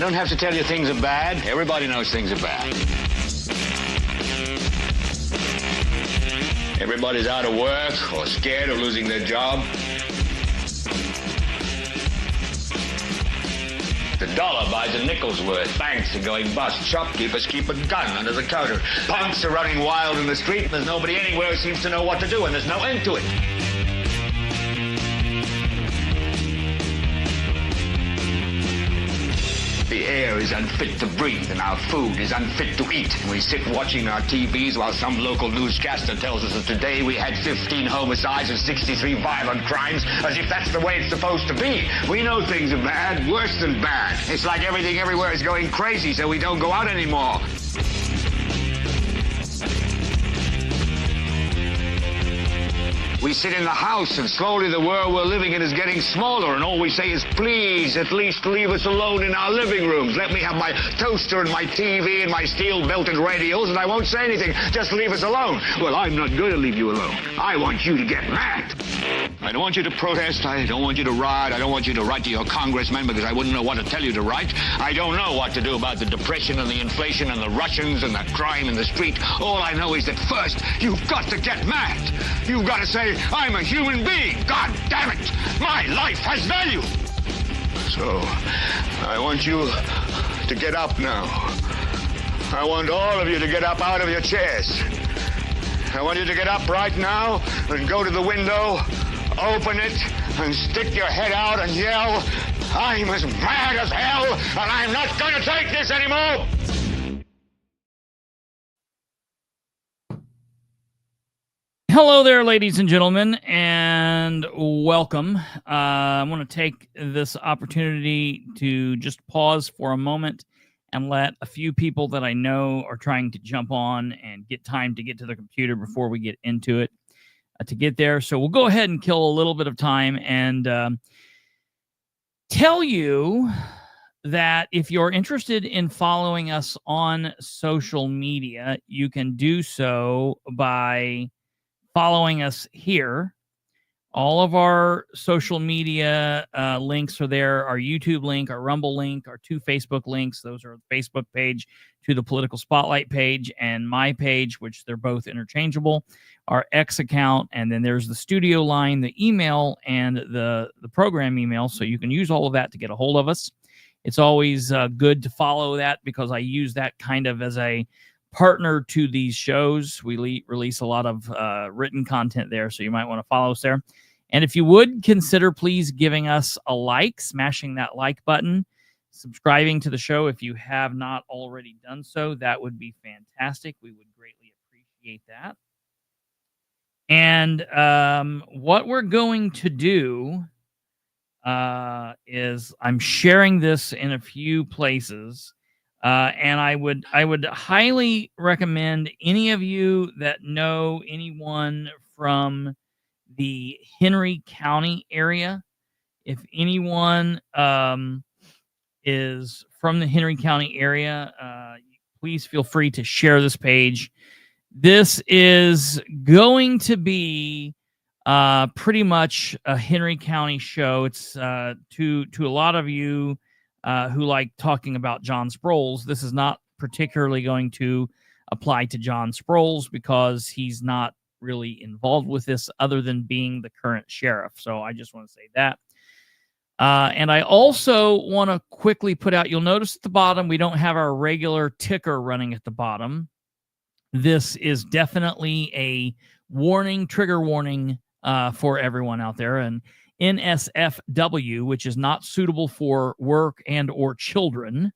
don't have to tell you things are bad. Everybody knows things are bad. Everybody's out of work or scared of losing their job. The dollar buys a nickel's worth. Banks are going bust. Shopkeepers keep a gun under the counter. Punks are running wild in the street, and there's nobody anywhere who seems to know what to do, and there's no end to it. The air is unfit to breathe, and our food is unfit to eat. And we sit watching our TVs while some local newscaster tells us that today we had 15 homicides and 63 violent crimes, as if that's the way it's supposed to be. We know things are bad, worse than bad. It's like everything everywhere is going crazy, so we don't go out anymore. We sit in the house, and slowly the world we're living in is getting smaller, and all we say is, please, at least leave us alone in our living rooms. Let me have my toaster and my TV and my steel-belted radios, and I won't say anything. Just leave us alone. Well, I'm not going to leave you alone. I want you to get mad. I don't want you to protest. I don't want you to riot. I don't want you to write to your congressman because I wouldn't know what to tell you to write. I don't know what to do about the depression and the inflation and the Russians and the crime in the street. All I know is that first, you've got to get mad. You've got to say, I'm a human being. God damn it. My life has value. So, I want you to get up now. I want all of you to get up out of your chairs. I want you to get up right now and go to the window, open it, and stick your head out and yell, I'm as mad as hell, and I'm not going to take this anymore. Hello there, ladies and gentlemen, and welcome. I want to take this opportunity to just pause for a moment and let a few people that I know are trying to jump on and get time to get to the computer before we get into it to get there. So we'll go ahead and kill a little bit of time and tell you that if you're interested in following us on social media, you can do so by following us here. All of our social media links are there. Our YouTube link, our Rumble link, our two Facebook links. Those are the Facebook page to the Political Spotlight page and my page, which they're both interchangeable. Our X account, and then there's the studio line, the email, and the program email. So you can use all of that to get a hold of us. It's always good to follow that because I use that kind of as a partner to these shows. We release a lot of written content there, so you might want to follow us there. And if you would, consider please giving us a like, smashing that like button, subscribing to the show if you have not already done so. That would be fantastic. We would greatly appreciate that. And what we're going to do is I'm sharing this in a few places. And I would highly recommend any of you that know anyone from the Henry County area. If anyone is from the Henry County area, please feel free to share this page. This is going to be pretty much a Henry County show. It's to a lot of you who like talking about John Sproles. This is not particularly going to apply to John Sproles because he's not really involved with this other than being the current sheriff. So I just want to say that. And I also want to quickly put out, you'll notice at the bottom, we don't have our regular ticker running at the bottom. This is definitely a warning, trigger warning for everyone out there. And NSFW, which is not suitable for work and or children.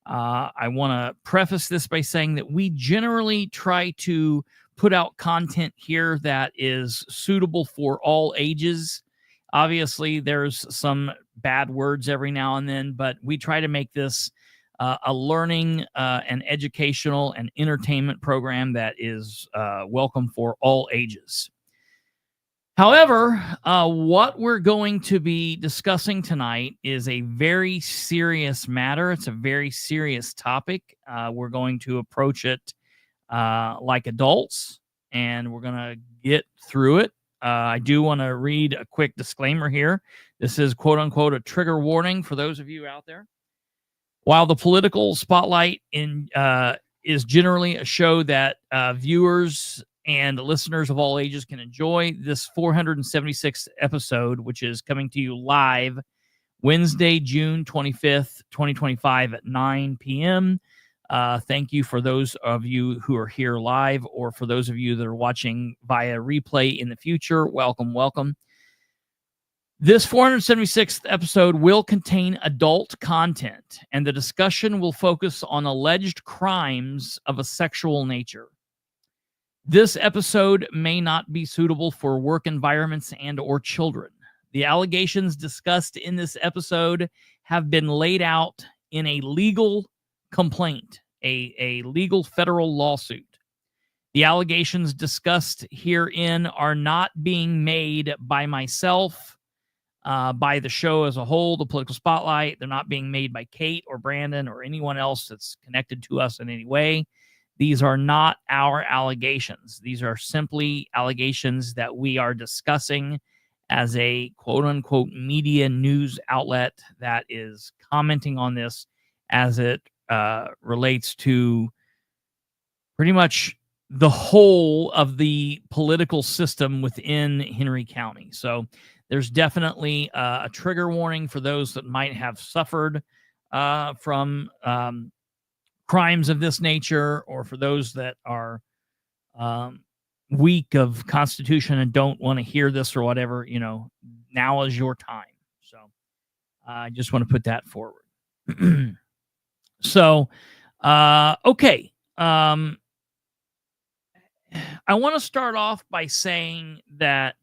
I want to preface this by saying that we generally try to put out content here that is suitable for all ages. Obviously, there's some bad words every now and then, but we try to make this a learning and educational and entertainment program that is welcome for all ages. However, what we're going to be discussing tonight is a very serious matter. It's a very serious topic. We're going to approach it like adults, and we're going to get through it. I do want to read a quick disclaimer here. This is, quote-unquote, a trigger warning for those of you out there. While the political spotlight is generally a show that viewers and listeners of all ages can enjoy, this 476th episode, which is coming to you live Wednesday, June 25th, 2025 at 9 p.m. Thank you for those of you who are here live, or for those of you that are watching via replay in the future. Welcome, welcome. This 476th episode will contain adult content, and the discussion will focus on alleged crimes of a sexual nature. This episode may not be suitable for work environments and or children. The allegations discussed in this episode have been laid out in a legal complaint, a legal federal lawsuit. The allegations discussed herein are not being made by myself, by the show as a whole, the Political Spotlight. They're not being made by Kate or Brandon or anyone else that's connected to us in any way. These are not our allegations. These are simply allegations that we are discussing as a quote-unquote media news outlet that is commenting on this as it relates to pretty much the whole of the political system within Henry County. So there's definitely a trigger warning for those that might have suffered from crimes of this nature, or for those that are weak of constitution and don't want to hear this or whatever. You know, now is your time. So I just want to put that forward. So, okay. I want to start off by saying that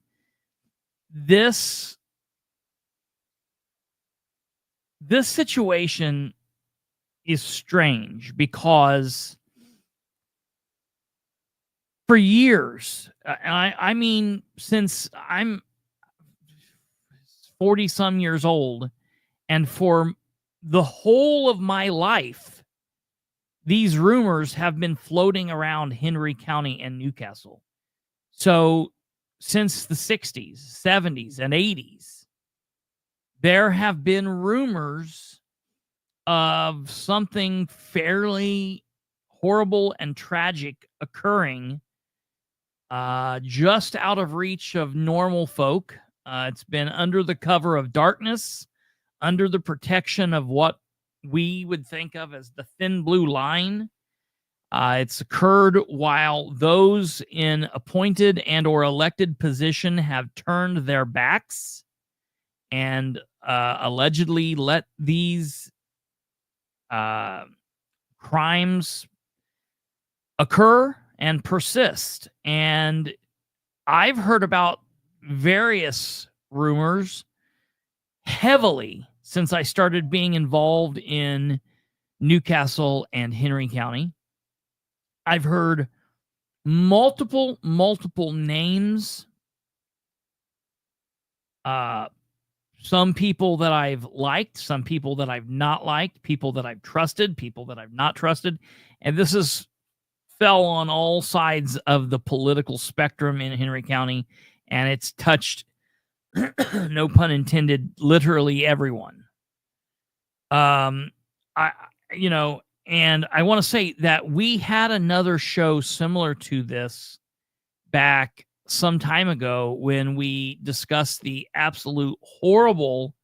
this situation is strange, because for years, I mean, since I'm 40 some years old, and for the whole of my life, these rumors have been floating around Henry County and Newcastle. So since the 60s, 70s, and 80s, there have been rumors of something fairly horrible and tragic occurring just out of reach of normal folk. It's been under the cover of darkness, under the protection of what we would think of as the thin blue line. It's occurred while those in appointed and or elected position have turned their backs and allegedly let these crimes occur and persist. And I've heard about various rumors heavily since I started being involved in Newcastle and Henry County. I've heard multiple names. Some people that I've liked, some people that I've not liked, people that I've trusted, people that I've not trusted. And this is fell on all sides of the political spectrum in Henry County, and it's touched, no pun intended, literally everyone. And I want to say that we had another show similar to this back some time ago when we discussed the absolute horrible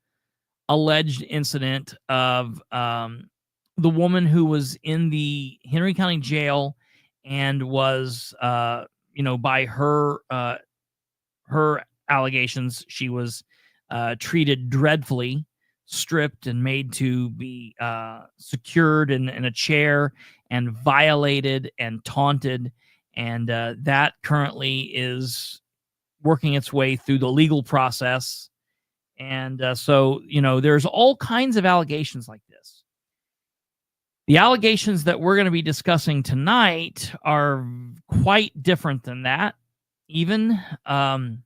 alleged incident of the woman who was in the Henry County jail and was, by her allegations, she was treated dreadfully, stripped and made to be secured in a chair and violated and taunted. And that currently is working its way through the legal process. And so, there's all kinds of allegations like this. The allegations that we're going to be discussing tonight are quite different than that, even. And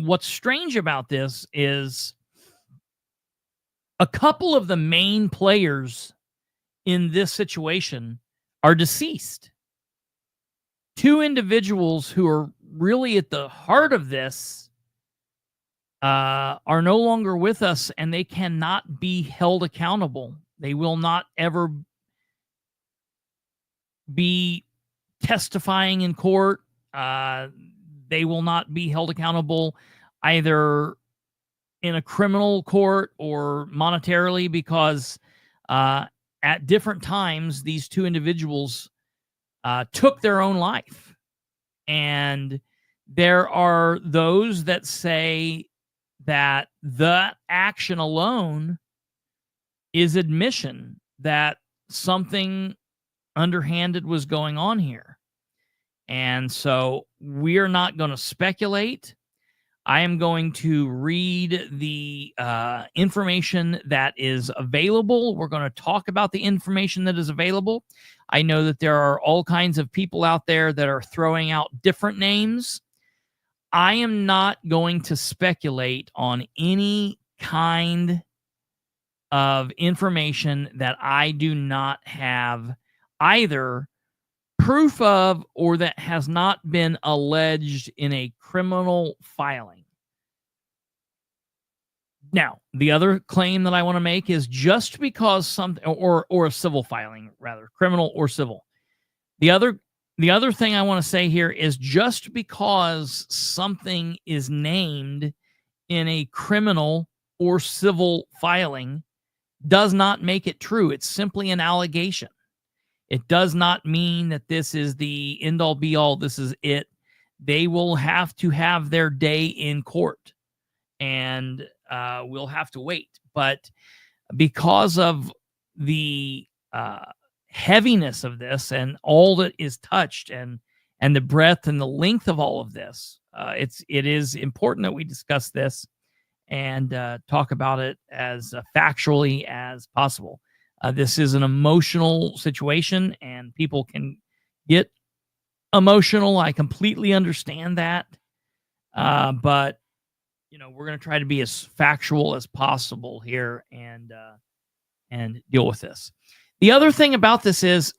what's strange about this is a couple of the main players in this situation are deceased. Two individuals who are really at the heart of this are no longer with us, and they cannot be held accountable. They will not ever be testifying in court. They will not be held accountable either in a criminal court or monetarily, because at different times, these two individuals took their own life. And there are those that say that the action alone is admission that something underhanded was going on here. And so we're not going to speculate. I am going to read the information that is available. We're going to talk about the information that is available. I know that there are all kinds of people out there that are throwing out different names. I am not going to speculate on any kind of information that I do not have either proof of or that has not been alleged in a criminal filing. Now, the other claim that I want to make is just because something, or a civil filing, rather, criminal or civil. The other thing I want to say here is just because something is named in a criminal or civil filing does not make it true. It's simply an allegation. It does not mean that this is the end-all be-all. This is it. They will have to have their day in court, and we'll have to wait. But because of the heaviness of this and all that is touched and the breadth and the length of all of this, it is important that we discuss this and talk about it as factually as possible. This is an emotional situation, and people can get emotional. I completely understand that. But, we're going to try to be as factual as possible here and deal with this. The other thing about this is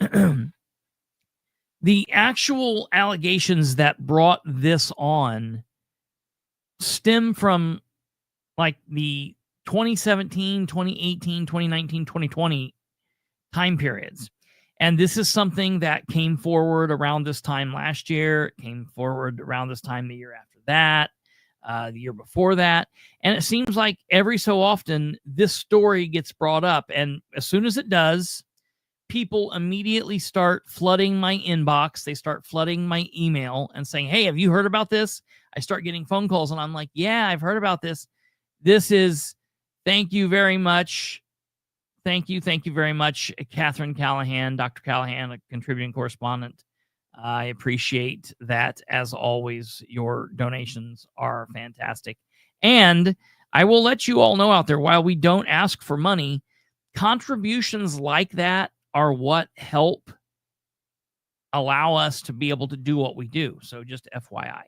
the actual allegations that brought this on stem from like the 2017, 2018, 2019, 2020 time periods. And this is something that came forward around this time last year, came forward around this time the year after that, the year before that. And it seems like every so often this story gets brought up. And as soon as it does, people immediately start flooding my inbox. They start flooding my email and saying, hey, have you heard about this? I start getting phone calls and I'm like, yeah, I've heard about this. This is, thank you very much. Thank you very much, Catherine Callahan, Dr. Callahan, a contributing correspondent. I appreciate that. As always, your donations are fantastic. And I will let you all know out there, while we don't ask for money, contributions like that are what help allow us to be able to do what we do. So just FYI.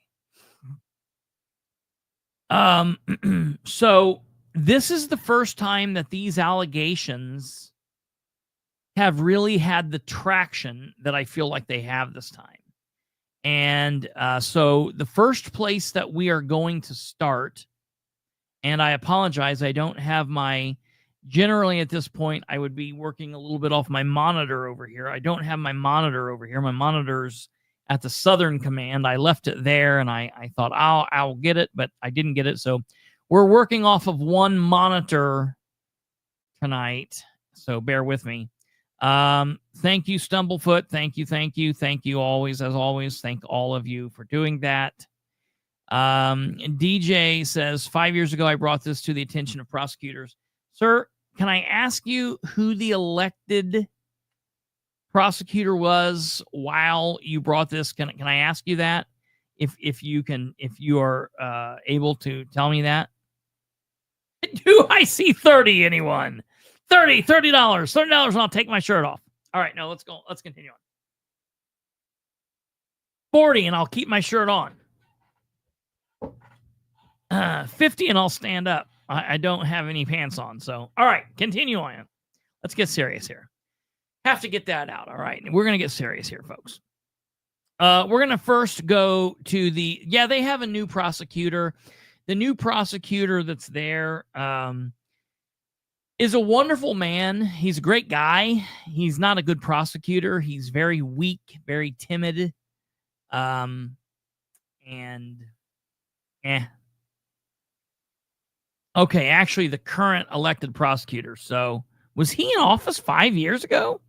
So this is the first time that these allegations have really had the traction that I feel like they have this time. And so the first place that we are going to start, and I apologize, I don't have generally at this point, I would be working a little bit off my monitor over here. I don't have my monitor over here. My monitor's at the Southern Command. I left it there, and I thought, I'll get it, but I didn't get it. So we're working off of one monitor tonight, so bear with me. Thank you, Stumblefoot. Thank you always, as always. Thank all of you for doing that. DJ says, 5 years ago, I brought this to the attention of prosecutors. Sir, can I ask you who the elected prosecutor was while you brought this? Can I ask you that? If you are able to tell me that. Do I see 30, anyone? $30, $30, and I'll take my shirt off. All right, no, let's go. Let's continue on. 40, and I'll keep my shirt on. 50, and I'll stand up. I don't have any pants on, so. All right, continue on. Let's get serious here. Have to get that out, all right? We're going to get serious here, folks. We're going to first go to they have a new prosecutor. The new prosecutor that's there, is a wonderful man. He's a great guy. He's not a good prosecutor. He's very weak, very timid. And okay, actually the current elected prosecutor. So was he in office 5 years ago?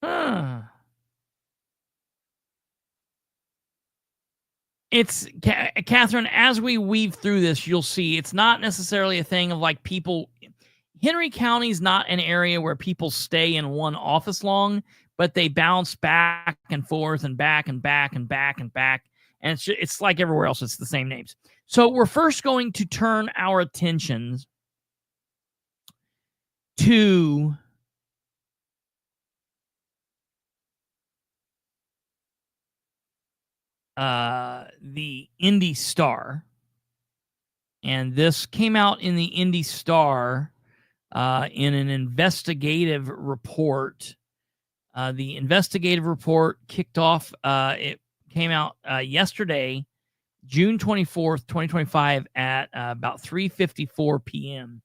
Huh. It's Catherine, as we weave through this, you'll see it's not necessarily a thing of like people. Henry County is not an area where people stay in one office long, but they bounce back and forth and back and back and back and back. And it's like everywhere else, it's the same names. So we're first going to turn our attentions to the IndyStar. And this came out in the IndyStar in an investigative report. The investigative report kicked off, it came out yesterday, June 24th, 2025 at about 3:54 p.m.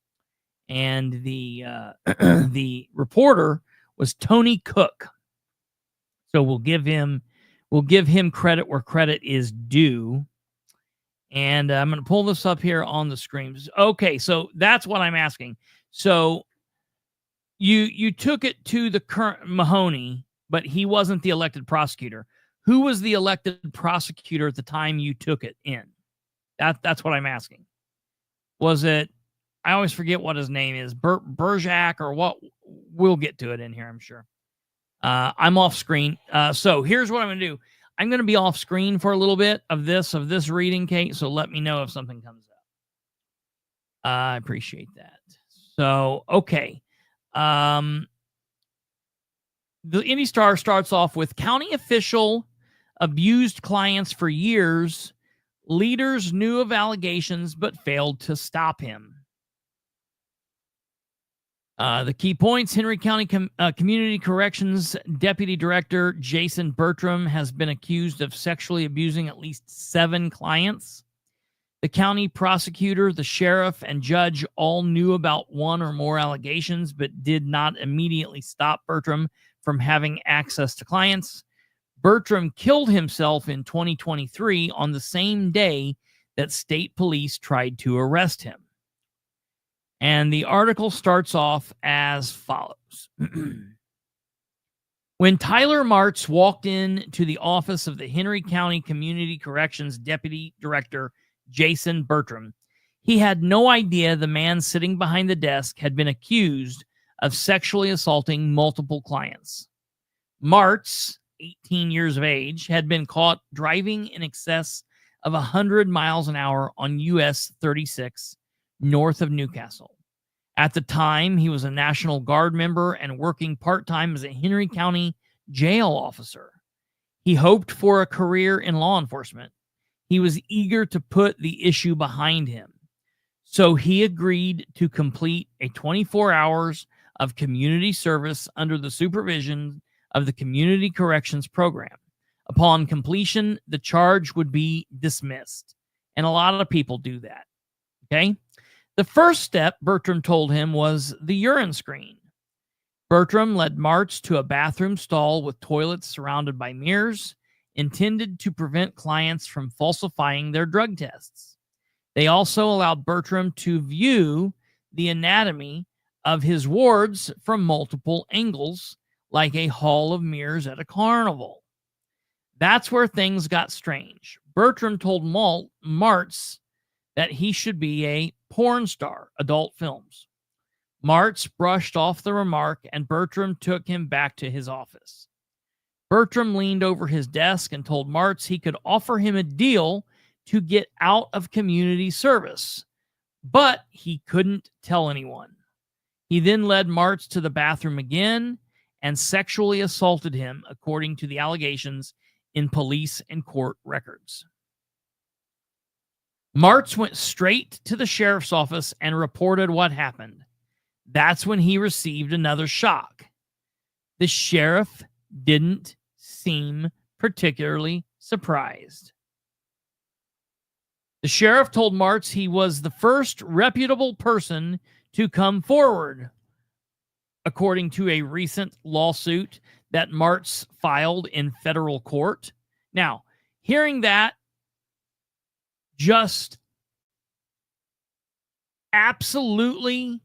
And the the reporter was Tony Cook. So we'll give him credit where credit is due. And I'm going to pull this up here on the screen. Okay, so that's what I'm asking. So you took it to the current Mahoney, but he wasn't the elected prosecutor. Who was the elected prosecutor at the time you took it in? That's what I'm asking. Was it, I always forget what his name is, Berjak or what? We'll get to it in here, I'm sure. I'm off screen. So here's what I'm going to do. I'm going to be off screen for a little bit of this reading, Kate. So let me know if something comes up. I appreciate that. So, okay. The IndyStar starts off with county official abused clients for years. Leaders knew of allegations but failed to stop him. The key points: Henry County Community Corrections Deputy Director Jason Bertram has been accused of sexually abusing at least 7 clients. The county prosecutor, the sheriff, and judge all knew about one or more allegations, but did not immediately stop Bertram from having access to clients. Bertram killed himself in 2023 on the same day that state police tried to arrest him. And the article starts off as follows. When Tyler Martz walked into the office of the Henry County Community Corrections Deputy Director Jason Bertram, he had no idea the man sitting behind the desk had been accused of sexually assaulting multiple clients. Martz, 18 years of age, had been caught driving in excess of 100 miles an hour on US 36 north of Newcastle. At the time, he was a National Guard member and working part-time as a Henry County jail officer. He hoped for a career in law enforcement. He was eager to put the issue behind him. So he agreed to complete a 24 hours of community service under the supervision of the Community Corrections Program. Upon completion, the charge would be dismissed. And a lot of people do that. Okay? The first step, Bertram told him, was the urine screen. Bertram led Martz to a bathroom stall with toilets surrounded by mirrors, intended to prevent clients from falsifying their drug tests. They also allowed Bertram to view the anatomy of his wards from multiple angles, like a hall of mirrors at a carnival. That's where things got strange. Bertram told Martz that he should be a porn star, adult films. Martz brushed off the remark, and Bertram took him back to his office. Bertram leaned over his desk and told Martz he could offer him a deal to get out of community service, but he couldn't tell anyone. He then led Martz to the bathroom again and sexually assaulted him, according to the allegations in police and court records. Martz went straight to the sheriff's office and reported what happened. That's when he received another shock. The sheriff didn't seem particularly surprised. The sheriff told Martz he was the first reputable person to come forward, according to a recent lawsuit that Martz filed in federal court. Now, hearing that just absolutely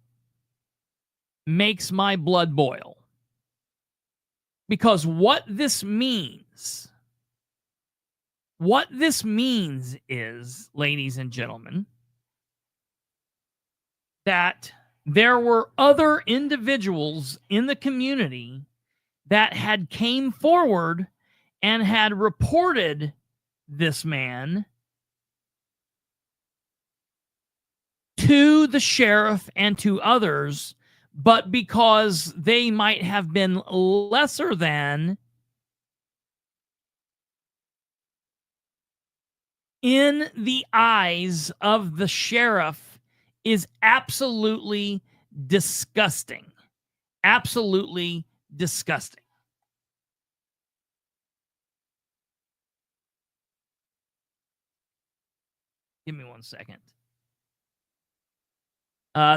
makes my blood boil. Because what this means is, ladies and gentlemen, that there were other individuals in the community that had came forward and had reported this man to the sheriff and to others, but because they might have been lesser than in the eyes of the sheriff is absolutely disgusting. Absolutely disgusting. Give me 1 second.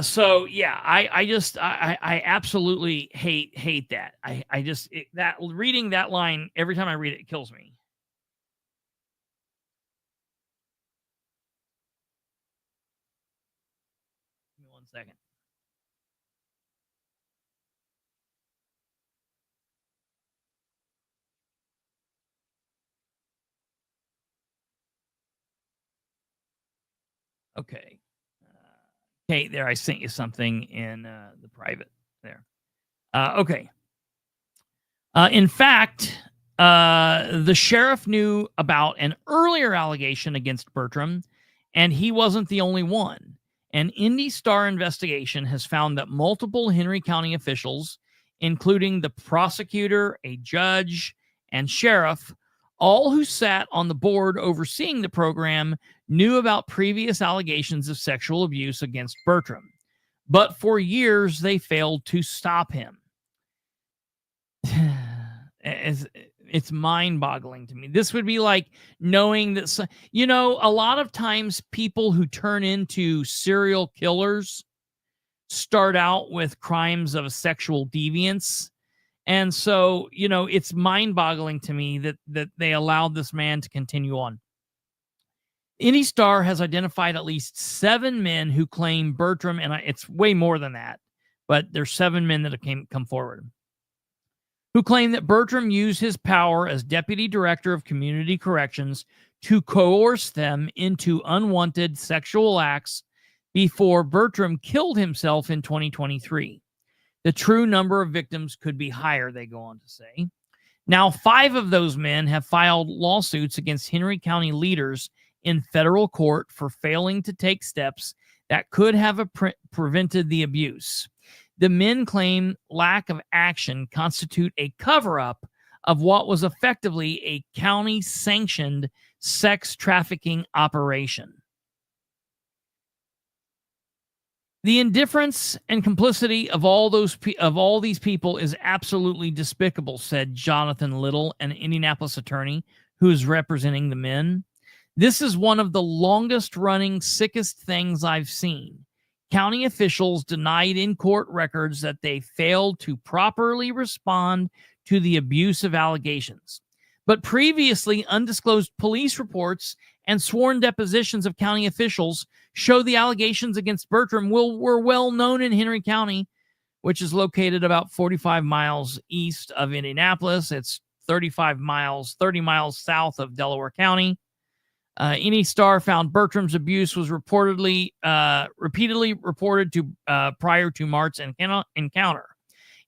So yeah, I absolutely hate that. That reading that line every time I read it, it kills me. Give me 1 second. Okay. Okay, there, I sent you something in the private there. Okay. In fact, the sheriff knew about an earlier allegation against Bertram, and he wasn't the only one. An IndyStar investigation has found that multiple Henry County officials, including the prosecutor, a judge, and sheriff, all who sat on the board overseeing the program, knew about previous allegations of sexual abuse against Bertram. But for years, they failed to stop him. It's mind-boggling to me. This would be like knowing that, a lot of times people who turn into serial killers start out with crimes of sexual deviance. And so, it's mind-boggling to me that they allowed this man to continue on. IndyStar has identified at least 7 men who claim Bertram, and it's way more than that, but there's 7 men that have come forward, who claim that Bertram used his power as Deputy Director of Community Corrections to coerce them into unwanted sexual acts before Bertram killed himself in 2023. The true number of victims could be higher, they go on to say. Now, 5 of those men have filed lawsuits against Henry County leaders in federal court for failing to take steps that could have prevented the abuse. The men claim lack of action constitute a cover-up of what was effectively a county-sanctioned sex trafficking operation. The indifference and complicity of all these people is absolutely despicable, said Jonathan Little, an Indianapolis attorney who is representing the men. This is one of the longest-running, sickest things I've seen. County officials denied in court records that they failed to properly respond to the abusive allegations. But previously undisclosed police reports and sworn depositions of county officials show the allegations against Bertram were well known in Henry County, which is located about 45 miles east of Indianapolis. It's 30 miles south of Delaware County. IndyStar found Bertram's abuse was repeatedly reported to prior to Mart's encounter.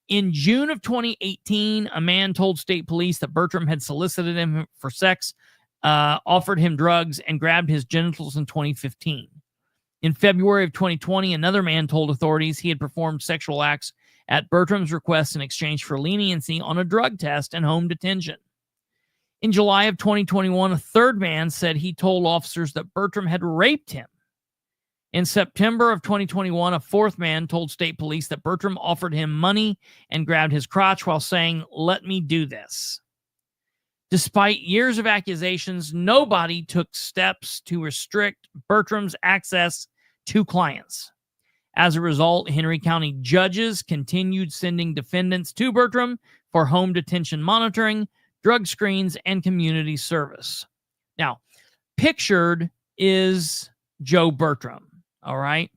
In June of 2018, a man told state police that Bertram had solicited him for sex, offered him drugs, and grabbed his genitals in 2015. In February of 2020, another man told authorities he had performed sexual acts at Bertram's request in exchange for leniency on a drug test and home detention. In July of 2021, a third man said he told officers that Bertram had raped him. In September of 2021, a fourth man told state police that Bertram offered him money and grabbed his crotch while saying, "Let me do this." Despite years of accusations, nobody took steps to restrict Bertram's access to clients. As a result, Henry County judges continued sending defendants to Bertram for home detention monitoring, drug screens, and community service. Now, pictured is Joe Bertram, all right?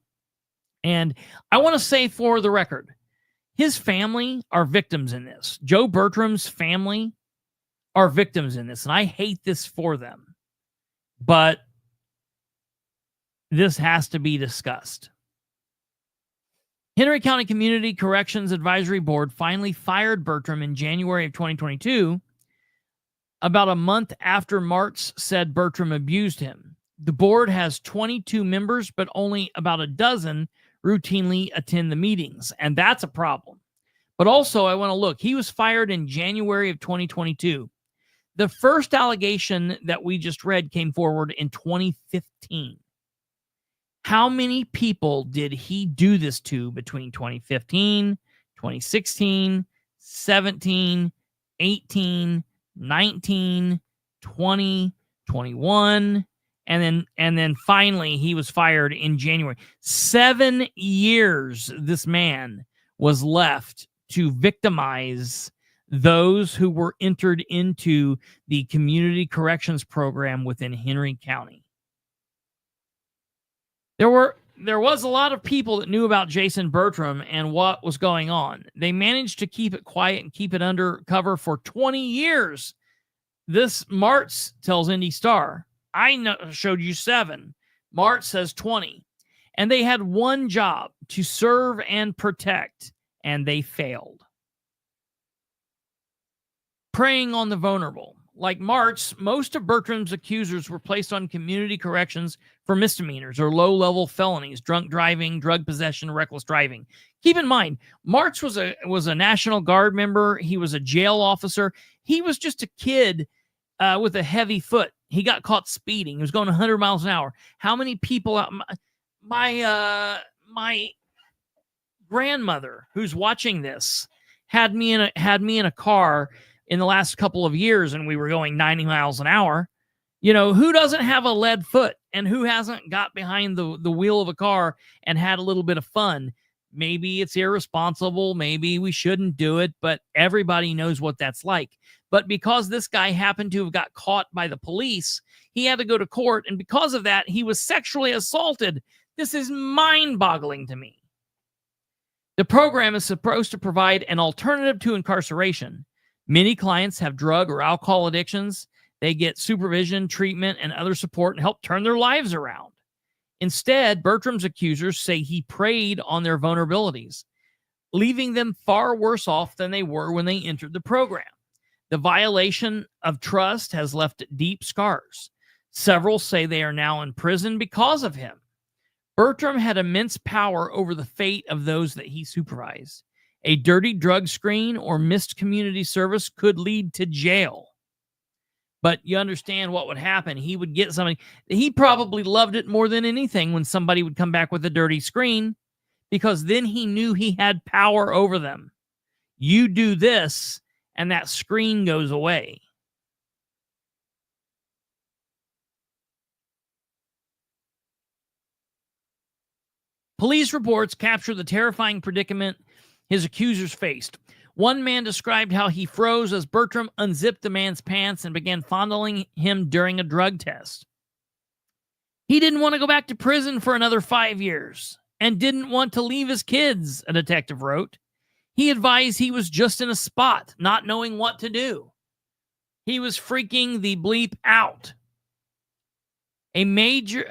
And I want to say for the record, his family are victims in this. Joe Bertram's family are victims in this, and I hate this for them. But this has to be discussed. Henry County Community Corrections Advisory Board finally fired Bertram in January of 2022, about a month after Martz said Bertram abused him. The board has 22 members, but only about a dozen routinely attend the meetings, and that's a problem. But also, I want to look. He was fired in January of 2022. The first allegation that we just read came forward in 2015. How many people did he do this to between 2015, 2016, 17, 18, 19, 20, 21, and then finally he was fired in January. 7 years this man was left to victimize those who were entered into the community corrections program within Henry County. There was a lot of people that knew about Jason Bertram and what was going on. They managed to keep it quiet and keep it under cover for 20 years. This Martz tells IndyStar, I showed you 7. Martz says 20. And they had one job, to serve and protect, and they failed. Preying on the vulnerable. Like Martz, most of Bertram's accusers were placed on community corrections for misdemeanors or low-level felonies, drunk driving, drug possession, reckless driving. Keep in mind, Martz was a National Guard member. He was a jail officer. He was just a kid with a heavy foot. He got caught speeding. He was going 100 miles an hour. How many people out? My grandmother, who's watching this, had me in a car in the last couple of years, and we were going 90 miles an hour. You know, who doesn't have a lead foot, and who hasn't got behind the wheel of a car and had a little bit of fun? Maybe it's irresponsible. Maybe we shouldn't do it, but everybody knows what that's like. But because this guy happened to have got caught by the police, he had to go to court, and because of that, he was sexually assaulted. This is mind-boggling to me. The program is supposed to provide an alternative to incarceration. Many clients have drug or alcohol addictions. They get supervision, treatment, and other support and help turn their lives around. Instead, Bertram's accusers say he preyed on their vulnerabilities, leaving them far worse off than they were when they entered the program. The violation of trust has left deep scars. Several say they are now in prison because of him. Bertram had immense power over the fate of those that he supervised. A dirty drug screen or missed community service could lead to jail. But you understand what would happen. He would get somebody. He probably loved it more than anything when somebody would come back with a dirty screen, because then he knew he had power over them. You do this, and that screen goes away. Police reports capture the terrifying predicament his accusers faced. One man described how he froze as Bertram unzipped the man's pants and began fondling him during a drug test. He didn't want to go back to prison for another 5 years and didn't want to leave his kids, a detective wrote. He advised he was just in a spot, not knowing what to do. He was freaking the bleep out. A majority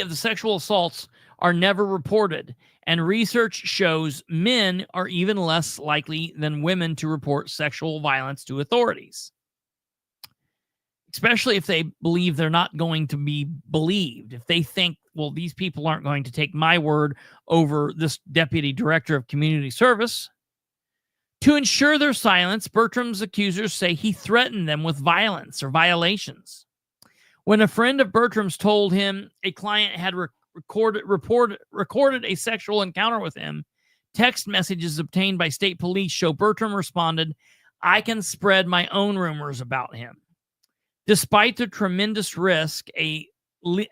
of the sexual assaults are never reported, and research shows men are even less likely than women to report sexual violence to authorities, especially if they believe they're not going to be believed. If they think, well, these people aren't going to take my word over this deputy director of community service. To ensure their silence, Bertram's accusers say he threatened them with violence or violations. When a friend of Bertram's told him a client had recorded a sexual encounter with him, text messages obtained by state police show Bertram responded, "I can spread my own rumors about him." Despite the tremendous risk, a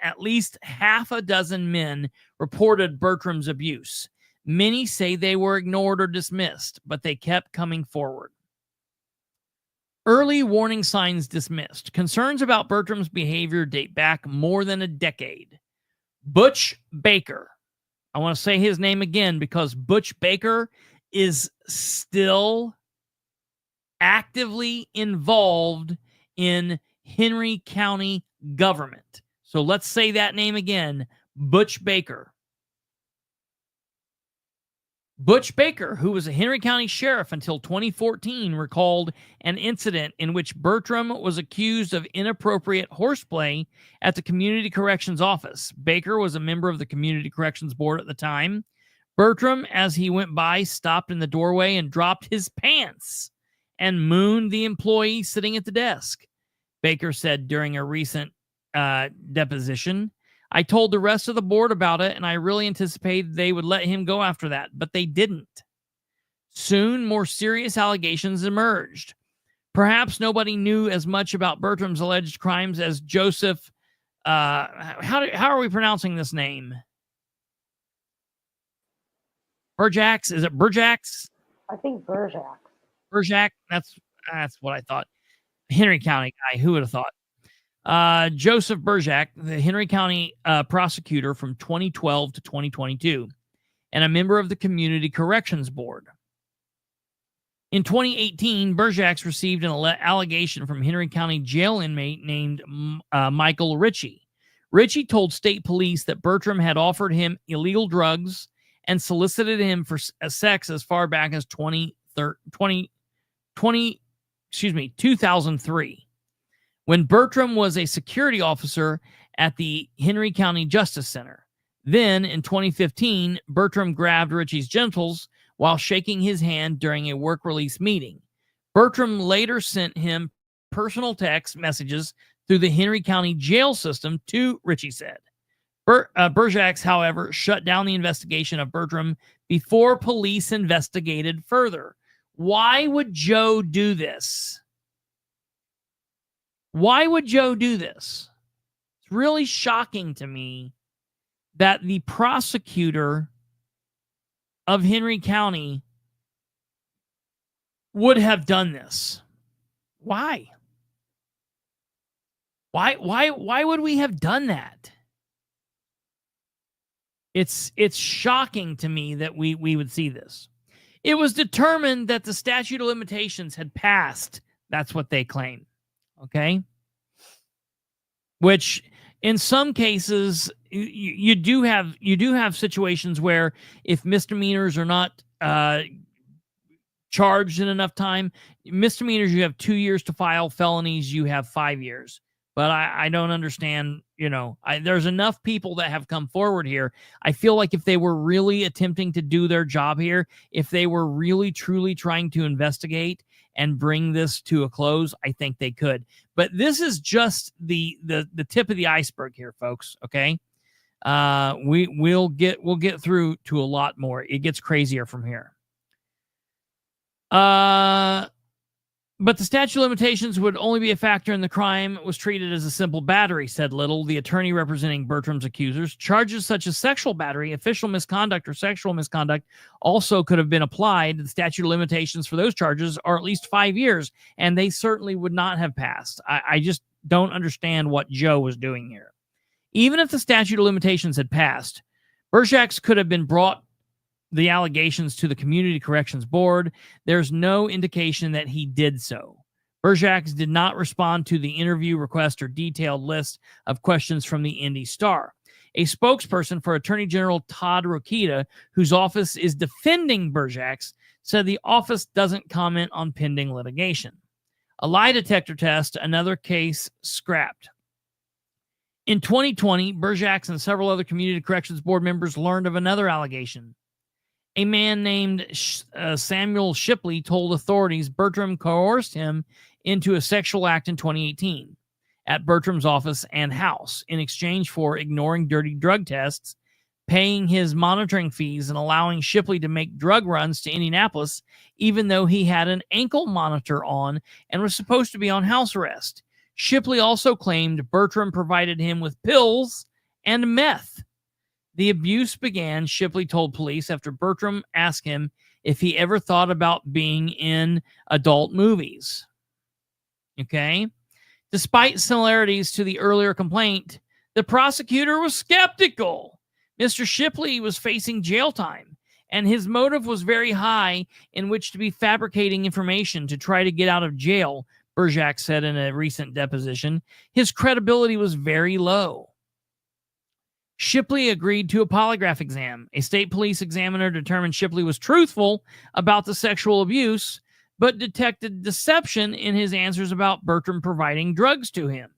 at least half a dozen men reported Bertram's abuse. Many say they were ignored or dismissed, but they kept coming forward. Early warning signs dismissed. Concerns about Bertram's behavior date back more than a decade. Butch Baker. I want to say his name again because Butch Baker is still actively involved in Henry County government. So let's say that name again, Butch Baker. Butch Baker, who was a Henry County sheriff until 2014, recalled an incident in which Bertram was accused of inappropriate horseplay at the Community Corrections Office. Baker was a member of the Community Corrections Board at the time. Bertram, as he went by, stopped in the doorway and dropped his pants and mooned the employee sitting at the desk. Baker said during a recent deposition, "I told the rest of the board about it, and I really anticipated they would let him go after that, but they didn't." Soon, more serious allegations emerged. Perhaps nobody knew as much about Bertram's alleged crimes as Joseph. How are we pronouncing this name? Burjax? Is it Burjax? I think Burjax. Burjack? That's what I thought. Henry County guy. Who would have thought? Joseph Burjack, the Henry County prosecutor from 2012 to 2022, and a member of the Community Corrections Board. In 2018, Burjack received an allegation from Henry County jail inmate named Michael Ritchie. Ritchie told state police that Bertram had offered him illegal drugs and solicited him for sex as far back as 2003. When Bertram was a security officer at the Henry County Justice Center. Then, in 2015, Bertram grabbed Ritchie's genitals while shaking his hand during a work release meeting. Bertram later sent him personal text messages through the Henry County jail system to Ritchie said. Burjax, however, shut down the investigation of Bertram before police investigated further. Why would Joe do this? Why would Joe do this? It's really shocking to me that the prosecutor of Henry County would have done this. Why? Why would we have done that? It's shocking to me that we would see this. It was determined that the statute of limitations had passed. That's what they claim. Okay? Which in some cases you do have situations where if misdemeanors are not charged in enough time, misdemeanors you have 2 years to file, felonies you have 5 years. But I don't understand, there's enough people that have come forward here. I feel like if they were really attempting to do their job here, if they were really truly trying to investigate and bring this to a close, I think they could. But this is just the tip of the iceberg here, folks. Okay, we'll get through to a lot more. It gets crazier from here. But the statute of limitations would only be a factor in the crime was treated as a simple battery, said Little, the attorney representing Bertram's accusers. Charges such as sexual battery, official misconduct, or sexual misconduct also could have been applied. The statute of limitations for those charges are at least 5 years, and they certainly would not have passed. I just don't understand what Joe was doing here. Even if the statute of limitations had passed, Burjax could have been brought the allegations to the Community Corrections Board. There's no indication that he did so. Burjax did not respond to the interview request or detailed list of questions from the IndyStar. A spokesperson for Attorney General Todd Rokita, whose office is defending Burjax, said the office doesn't comment on pending litigation. A lie detector test, another case scrapped. In 2020, Burjax and several other Community Corrections Board members learned of another allegation. A man named Samuel Shipley told authorities Bertram coerced him into a sexual act in 2018 at Bertram's office and house in exchange for ignoring dirty drug tests, paying his monitoring fees, and allowing Shipley to make drug runs to Indianapolis, even though he had an ankle monitor on and was supposed to be on house arrest. Shipley also claimed Bertram provided him with pills and meth. The abuse began, Shipley told police, after Bertram asked him if he ever thought about being in adult movies. Okay? Despite similarities to the earlier complaint, the prosecutor was skeptical. Mr. Shipley was facing jail time, and his motive was very high in which to be fabricating information to try to get out of jail, Bertram said in a recent deposition. His credibility was very low. Shipley agreed to a polygraph exam. A state police examiner determined Shipley was truthful about the sexual abuse, but detected deception in his answers about Bertram providing drugs to him.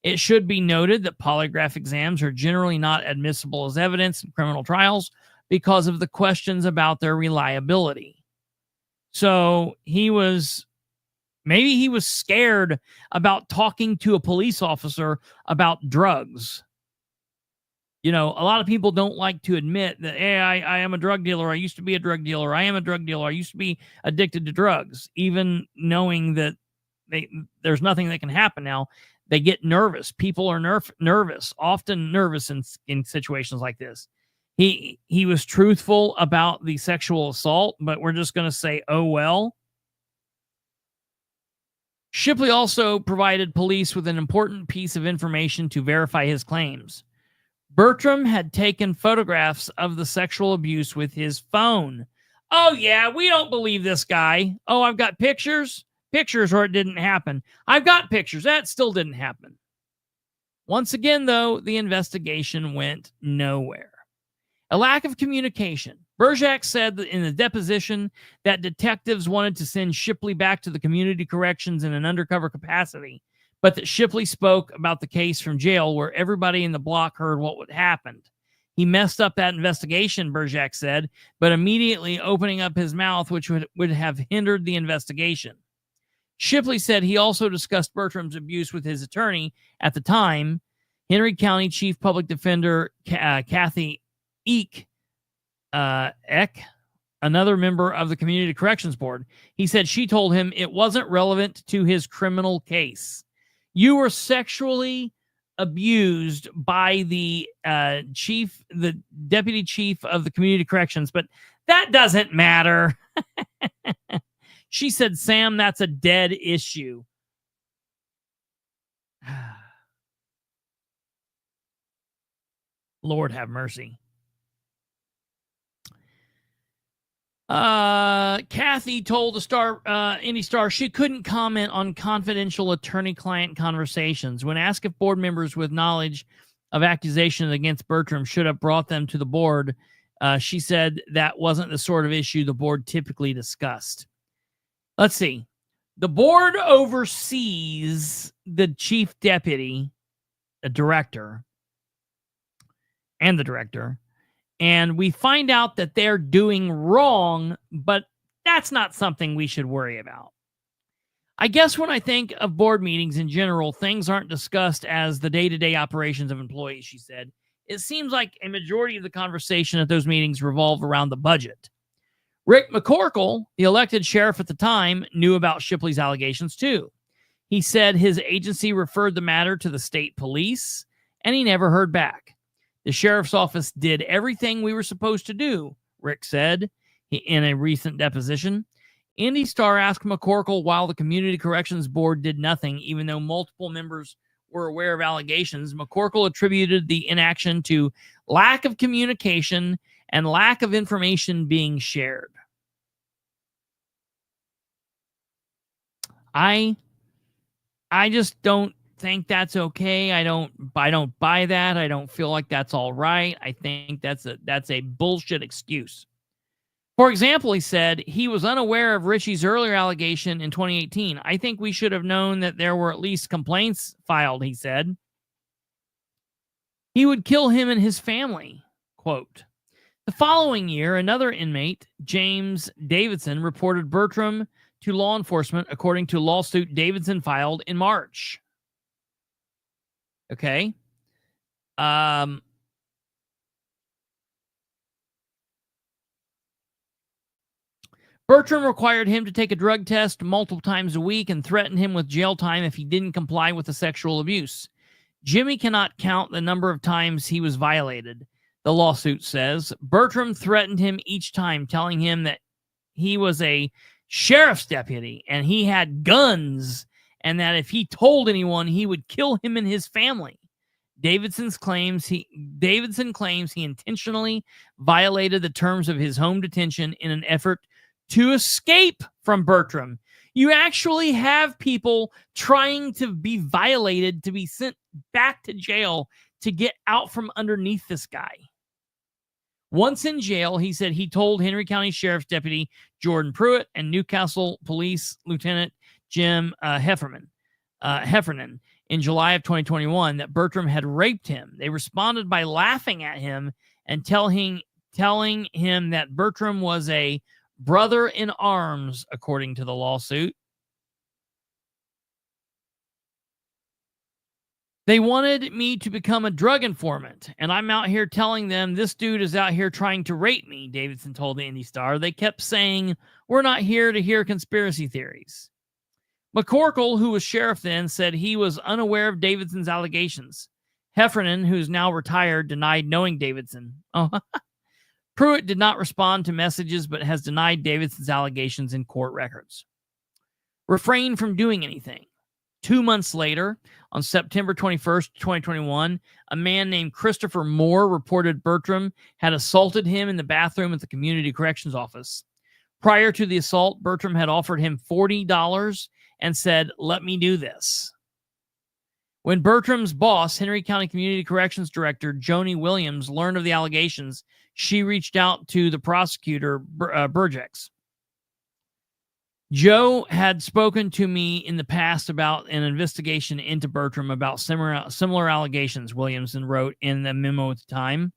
It should be noted that polygraph exams are generally not admissible as evidence in criminal trials because of the questions about their reliability. So maybe he was scared about talking to a police officer about drugs. You know, a lot of people don't like to admit that, hey, I am a drug dealer. I used to be a drug dealer. I am a drug dealer. I used to be addicted to drugs, even knowing that there's nothing that can happen now. They get nervous. People are nervous, often nervous in situations like this. He was truthful about the sexual assault, but we're just going to say, oh, well. Shipley also provided police with an important piece of information to verify his claims. Bertram had taken photographs of the sexual abuse with his phone. Oh, yeah, we don't believe this guy. Oh, I've got pictures? Pictures, or it didn't happen. I've got pictures. That still didn't happen. Once again, though, the investigation went nowhere. A lack of communication. Bertram said that in the deposition that detectives wanted to send Shipley back to the community corrections in an undercover capacity, but that Shipley spoke about the case from jail where everybody in the block heard what would happen. He messed up that investigation, Bertram said, but immediately opening up his mouth, which would have hindered the investigation. Shipley said he also discussed Bertram's abuse with his attorney at the time, Henry County Chief Public Defender Kathy Eck, another member of the Community Corrections Board. He said she told him it wasn't relevant to his criminal case. You were sexually abused by the deputy chief of the Community Corrections, but that doesn't matter. She said, Sam, that's a dead issue. Lord have mercy. Kathy told the IndyStar she couldn't comment on confidential attorney-client conversations. When asked if board members with knowledge of accusations against Bertram should have brought them to the board, she said that wasn't the sort of issue the board typically discussed. Let's see. The board oversees the chief deputy, the director, and the director. And we find out that they're doing wrong, but that's not something we should worry about. I guess when I think of board meetings in general, things aren't discussed as the day-to-day operations of employees, she said. It seems like a majority of the conversation at those meetings revolve around the budget. Rick McCorkle, the elected sheriff at the time, knew about Shipley's allegations too. He said his agency referred the matter to the state police, and he never heard back. The sheriff's office did everything we were supposed to do, Rick said in a recent deposition. IndyStar asked McCorkle why the Community Corrections Board did nothing, even though multiple members were aware of allegations. McCorkle attributed the inaction to lack of communication and lack of information being shared. I just don't think that's okay. I don't buy that. I don't feel like that's all right. I think that's a bullshit excuse. For example, he said he was unaware of Richie's earlier allegation in 2018. I think we should have known that there were at least complaints filed, he said. He would kill him and his family, quote. The following year, another inmate, James Davidson, reported Bertram to law enforcement, according to a lawsuit Davidson filed in March. Okay. Bertram required him to take a drug test multiple times a week and threatened him with jail time if he didn't comply with the sexual abuse. Jimmy cannot count the number of times he was violated, the lawsuit says. Bertram threatened him each time, telling him that he was a sheriff's deputy and he had guns and that if he told anyone, he would kill him and his family. Davidson claims he intentionally violated the terms of his home detention in an effort to escape from Bertram. You actually have people trying to be violated to be sent back to jail to get out from underneath this guy. Once in jail, he said he told Henry County Sheriff's Deputy Jordan Pruitt and Newcastle Police Lieutenant Jim Heffernan in July of 2021 that Bertram had raped him. They responded by laughing at him and telling him that Bertram was a brother in arms, according to the lawsuit. They wanted me to become a drug informant, and I'm out here telling them this dude is out here trying to rape me, Davidson told the IndyStar. They kept saying, we're not here to hear conspiracy theories. McCorkle, who was sheriff then, said he was unaware of Davidson's allegations. Heffernan, who's now retired, denied knowing Davidson. Pruitt did not respond to messages, but has denied Davidson's allegations in court records. Refrain from doing anything. 2 months later, on September 21st, 2021, a man named Christopher Moore reported Bertram had assaulted him in the bathroom at the community corrections office. Prior to the assault, Bertram had offered him $40 and said, let me do this. When Bertram's boss, Henry County Community Corrections Director Joni Williams, learned of the allegations, she reached out to the prosecutor, Burjax. Joe had spoken to me in the past about an investigation into Bertram about similar allegations, Williamson wrote in the memo at the time.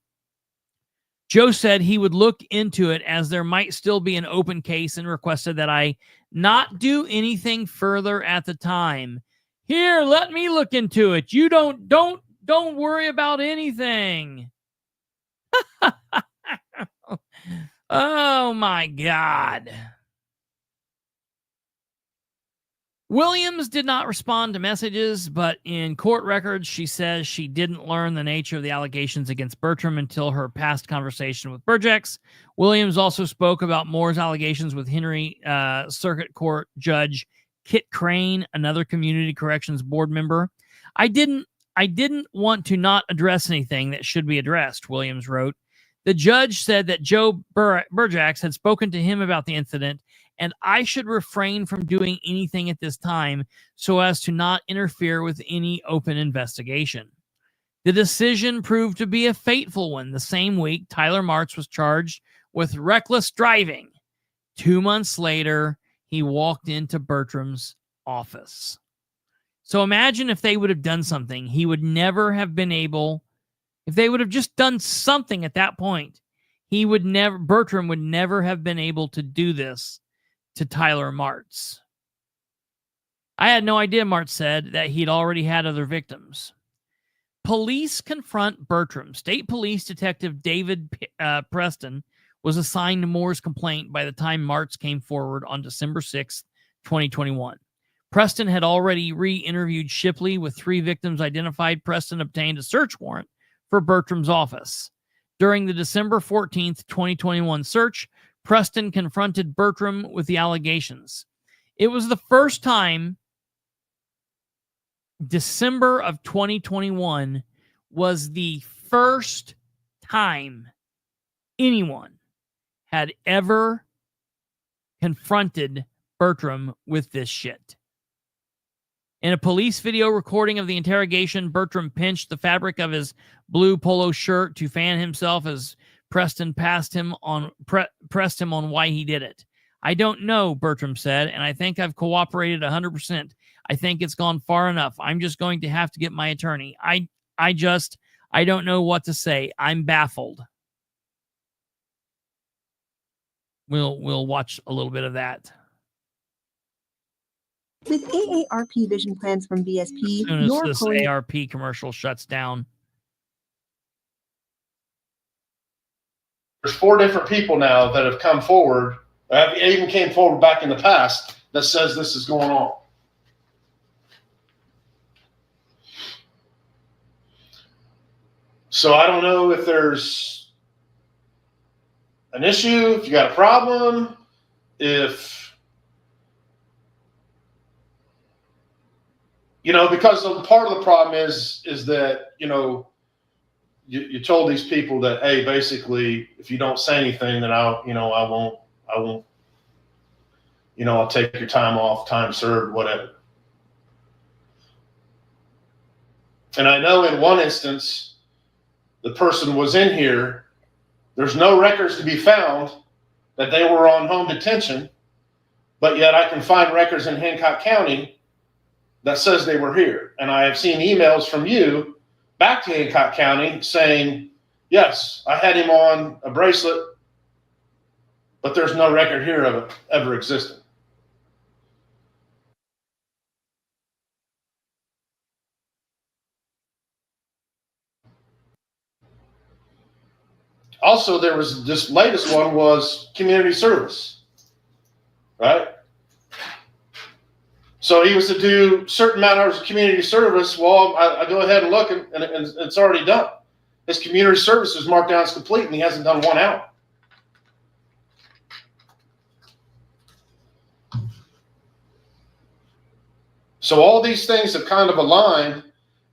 Joe said he would look into it as there might still be an open case and requested that I not do anything further at the time. Here, let me look into it. You don't worry about anything. Oh my God. Williams did not respond to messages, but in court records, she says she didn't learn the nature of the allegations against Bertram until her past conversation with Burjax. Williams also spoke about Moore's allegations with Henry Circuit Court Judge Kit Crane, another community corrections board member. I didn't want to not address anything that should be addressed, Williams wrote. The judge said that Joe Burjax had spoken to him about the incident, and I should refrain from doing anything at this time so as to not interfere with any open investigation. The decision proved to be a fateful one. The same week, Tyler Martz was charged with reckless driving. 2 months later, he walked into Bertram's office. So imagine if they would have done something. He would never have been able, if they would have just done something at that point, Bertram would never have been able to do this to Tyler Martz. I had no idea, Martz said, that he'd already had other victims. Police confront Bertram. State Police Detective David Preston was assigned to Moore's complaint by the time Martz came forward on December 6, 2021. Preston had already re-interviewed Shipley with 3 victims identified. Preston obtained a search warrant for Bertram's office. During the December 14th, 2021 search, Preston confronted Bertram with the allegations. It was the first time, December of 2021 was the first time anyone had ever confronted Bertram with this shit. In a police video recording of the interrogation, Bertram pinched the fabric of his blue polo shirt to fan himself as Preston pressed him on why he did it. I don't know, Bertram said, and I think I've cooperated 100%. I think it's gone far enough. I'm just going to have to get my attorney. I don't know what to say. I'm baffled. We'll watch a little bit of that. With AARP vision plans from VSP, as soon as this ARP commercial shuts down. There's 4 different people now that have come forward It even came forward back in the past that says this is going on. So I don't know if there's an issue, if you got a problem, if, you know, because part of the problem is that, you know, you told these people that, hey, basically, if you don't say anything, then I won't, you know, I'll take your time off, time served, whatever. And I know in one instance, the person was in here. There's no records to be found that they were on home detention, but yet I can find records in Hancock County that says they were here. And I have seen emails from you back to Hancock County saying, yes, I had him on a bracelet, but there's no record here of it ever existing. Also, there was this latest one was community service, right? So he was to do certain amount of hours of community service. Well, I go ahead and look, and it's already done. His community service is marked down as complete, and he hasn't done 1 hour. So all these things have kind of aligned,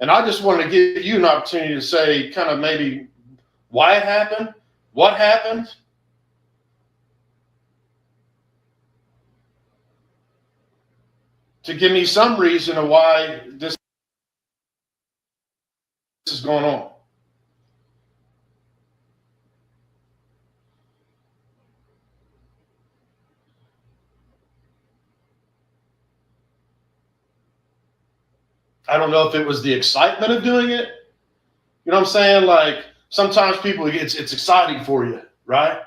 and I just wanted to give you an opportunity to say kind of maybe why it happened, what happened, to give me some reason of why this is going on. I don't know if it was the excitement of doing it. You know what I'm saying? Like sometimes people, it's exciting for you, right?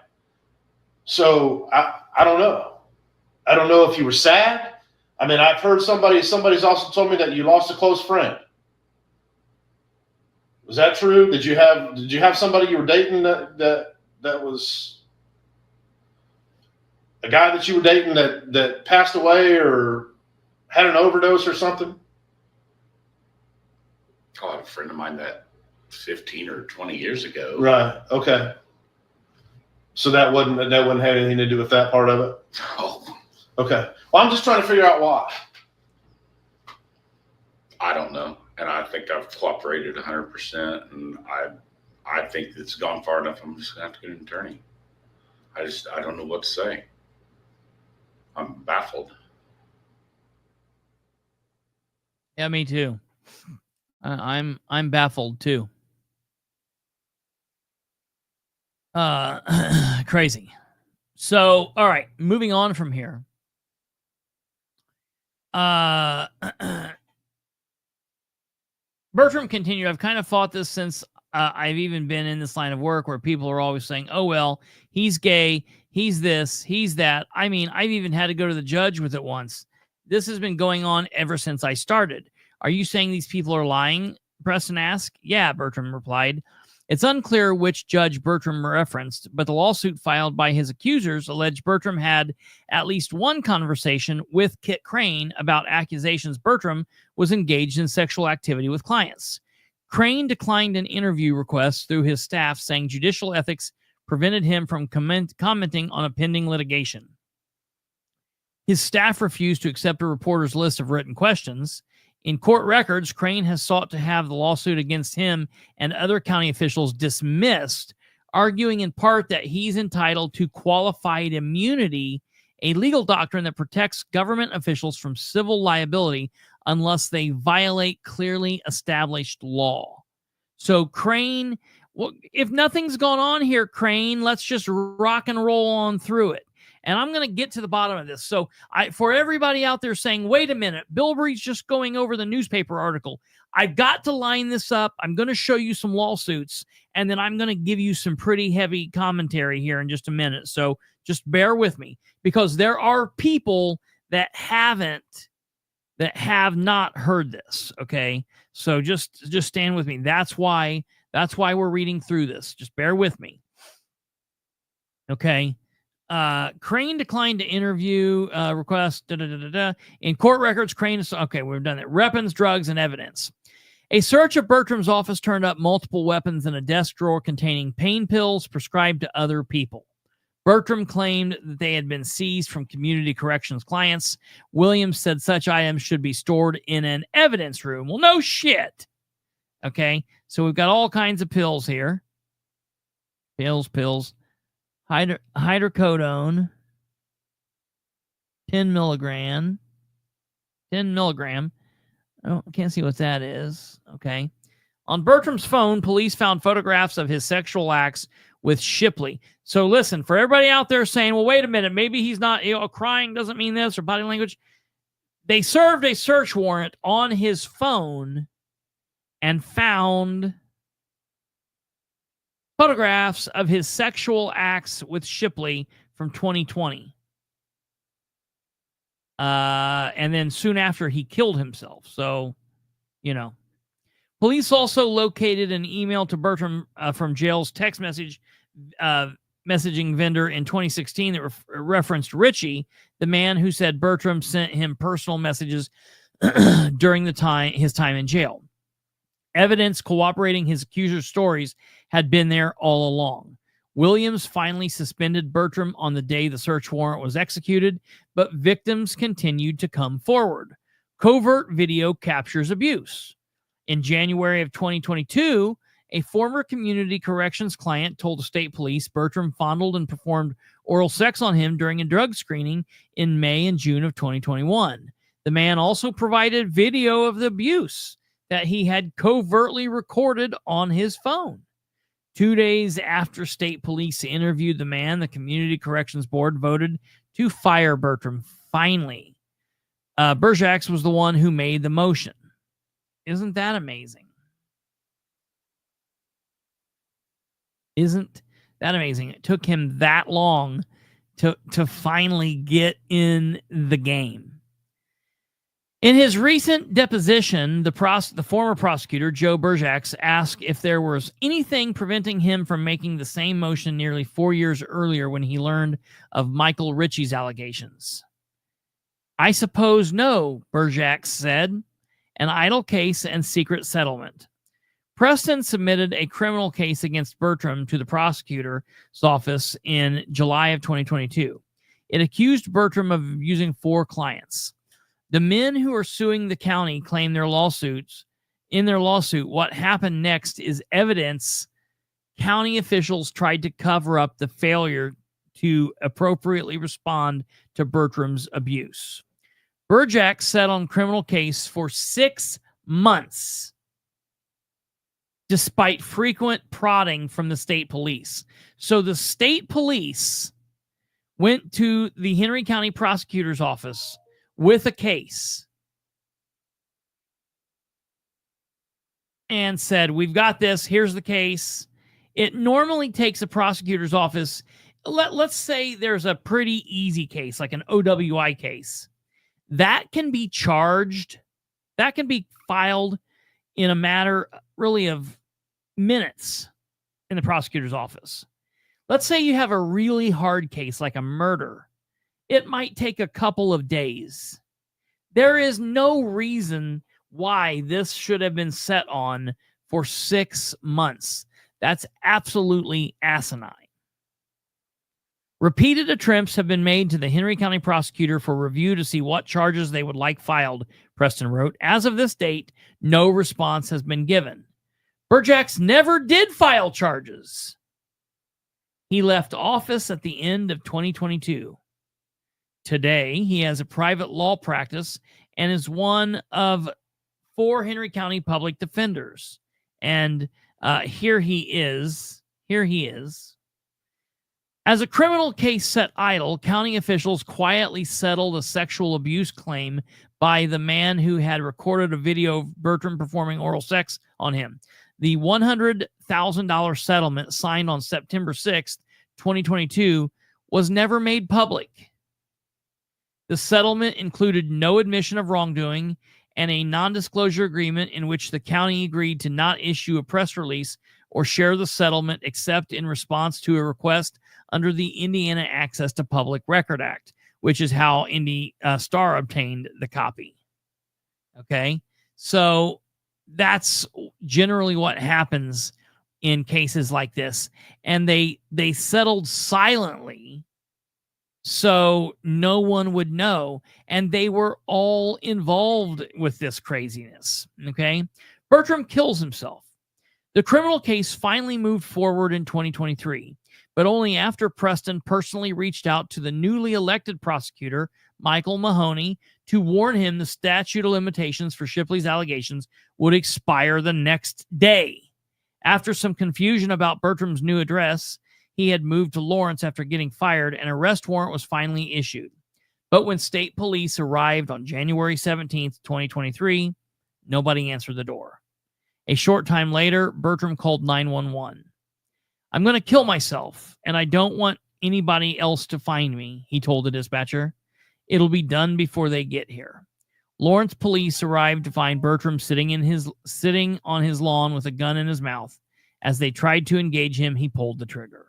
So I don't know. I don't know if you were sad. I mean, I've heard somebody's also told me that you lost a close friend. Was that true? Did you have somebody you were dating that was a guy that you were dating that passed away or had an overdose or something? Oh, I have a friend of mine that 15 or 20 years ago. Right. Okay. So that wouldn't have anything to do with that part of it? Oh, Okay. Well, I'm just trying to figure out why. I don't know. And I think I've cooperated 100%. And I think it's gone far enough. I'm just going to have to get an attorney. I don't know what to say. I'm baffled. Yeah, me too. I'm baffled too. Crazy. So, all right, moving on from here. Bertram continued, I've kind of fought this since I've even been in this line of work where people are always saying, oh, well, he's gay, he's this, he's that. I mean, I've even had to go to the judge with it once. This has been going on ever since I started. Are you saying these people are lying? Preston asked. Yeah, Bertram replied. It's unclear which judge Bertram referenced, but the lawsuit filed by his accusers alleged Bertram had at least one conversation with Kit Crane about accusations Bertram was engaged in sexual activity with clients. Crane declined an interview request through his staff, saying judicial ethics prevented him from commenting on a pending litigation. His staff refused to accept a reporter's list of written questions. In court records, Crane has sought to have the lawsuit against him and other county officials dismissed, arguing in part that he's entitled to qualified immunity, a legal doctrine that protects government officials from civil liability unless they violate clearly established law. So Crane, well, if nothing's gone on here, Crane, let's just rock and roll on through it. And I'm going to get to the bottom of this. So for everybody out there saying, wait a minute, Bilbrey's just going over the newspaper article. I've got to line this up. I'm going to show you some lawsuits, and then I'm going to give you some pretty heavy commentary here in just a minute. So just bear with me, because there are people that have not heard this. Okay. So just stand with me. That's why we're reading through this. Just bear with me. Okay. Crane declined to interview request. In court records, Crane. Okay, we've done it. Weapons, drugs, and evidence. A search of Bertram's office turned up multiple weapons in a desk drawer containing pain pills prescribed to other people. Bertram claimed that they had been seized from community corrections clients. Williams said such items should be stored in an evidence room. Well, no shit. Okay, so we've got all kinds of pills here. Pills. Hydrocodone. 10 milligram. Oh, I can't see what that is. Okay. On Bertram's phone, police found photographs of his sexual acts with Shipley. So listen, for everybody out there saying, well, wait a minute, maybe he's not, crying doesn't mean this or body language. They served a search warrant on his phone and found photographs of his sexual acts with Shipley from 2020. And then soon after, he killed himself. So, Police also located an email to Bertram from jail's text messaging vendor in 2016 that referenced Richie, the man who said Bertram sent him personal messages during his time in jail. Evidence corroborating his accuser's stories had been there all along. Williams finally suspended Bertram on the day the search warrant was executed, but victims continued to come forward. Covert video captures abuse. In January of 2022, a former community corrections client told the state police Bertram fondled and performed oral sex on him during a drug screening in May and June of 2021. The man also provided video of the abuse that he had covertly recorded on his phone. 2 days after state police interviewed the man, the Community Corrections Board voted to fire Bertram. Finally, Berjax was the one who made the motion. Isn't that amazing? Isn't that amazing? It took him that long to finally get in the game. In his recent deposition, the former prosecutor, Joe Berjax, asked if there was anything preventing him from making the same motion nearly 4 years earlier when he learned of Michael Ritchie's allegations. I suppose no, Berjax said. An idle case and secret settlement. Preston submitted a criminal case against Bertram to the prosecutor's office in July of 2022. It accused Bertram of abusing 4 clients. The men who are suing the county claim in their lawsuit, what happened next is evidence county officials tried to cover up the failure to appropriately respond to Bertram's abuse. Berjax sat on criminal case for 6 months, despite frequent prodding from the state police. So the state police went to the Henry County prosecutor's office with a case and said, we've got this, here's the case. It normally takes a prosecutor's office, let's say there's a pretty easy case, like an OWI case. That can be charged, that can be filed in a matter really of minutes in the prosecutor's office. Let's say you have a really hard case like a murder. It might take a couple of days. There is no reason why this should have been set on for 6 months. That's absolutely asinine. Repeated attempts have been made to the Henry County prosecutor for review to see what charges they would like filed, Preston wrote. As of this date, no response has been given. Berjax never did file charges. He left office at the end of 2022. Today, he has a private law practice and is one of 4 Henry County public defenders. And here he is. As a criminal case set idle, county officials quietly settled a sexual abuse claim by the man who had recorded a video of Bertram performing oral sex on him. The $100,000 settlement signed on September 6th, 2022, was never made public. The settlement included no admission of wrongdoing and a non-disclosure agreement in which the county agreed to not issue a press release or share the settlement except in response to a request under the Indiana Access to Public Record Act, which is how IndyStar obtained the copy. Okay, so that's generally what happens in cases like this. And they settled silently so no one would know. And they were all involved with this craziness. Okay, Bertram kills himself. The criminal case finally moved forward in 2023, but only after Preston personally reached out to the newly elected prosecutor, Michael Mahoney, to warn him the statute of limitations for Shipley's allegations would expire the next day. After some confusion about Bertram's new address, he had moved to Lawrence after getting fired, and an arrest warrant was finally issued. But when state police arrived on January 17th, 2023, nobody answered the door. A short time later, Bertram called 911. "I'm going to kill myself, and I don't want anybody else to find me," he told the dispatcher. "It'll be done before they get here." Lawrence police arrived to find Bertram sitting on his lawn with a gun in his mouth. As they tried to engage him, he pulled the trigger.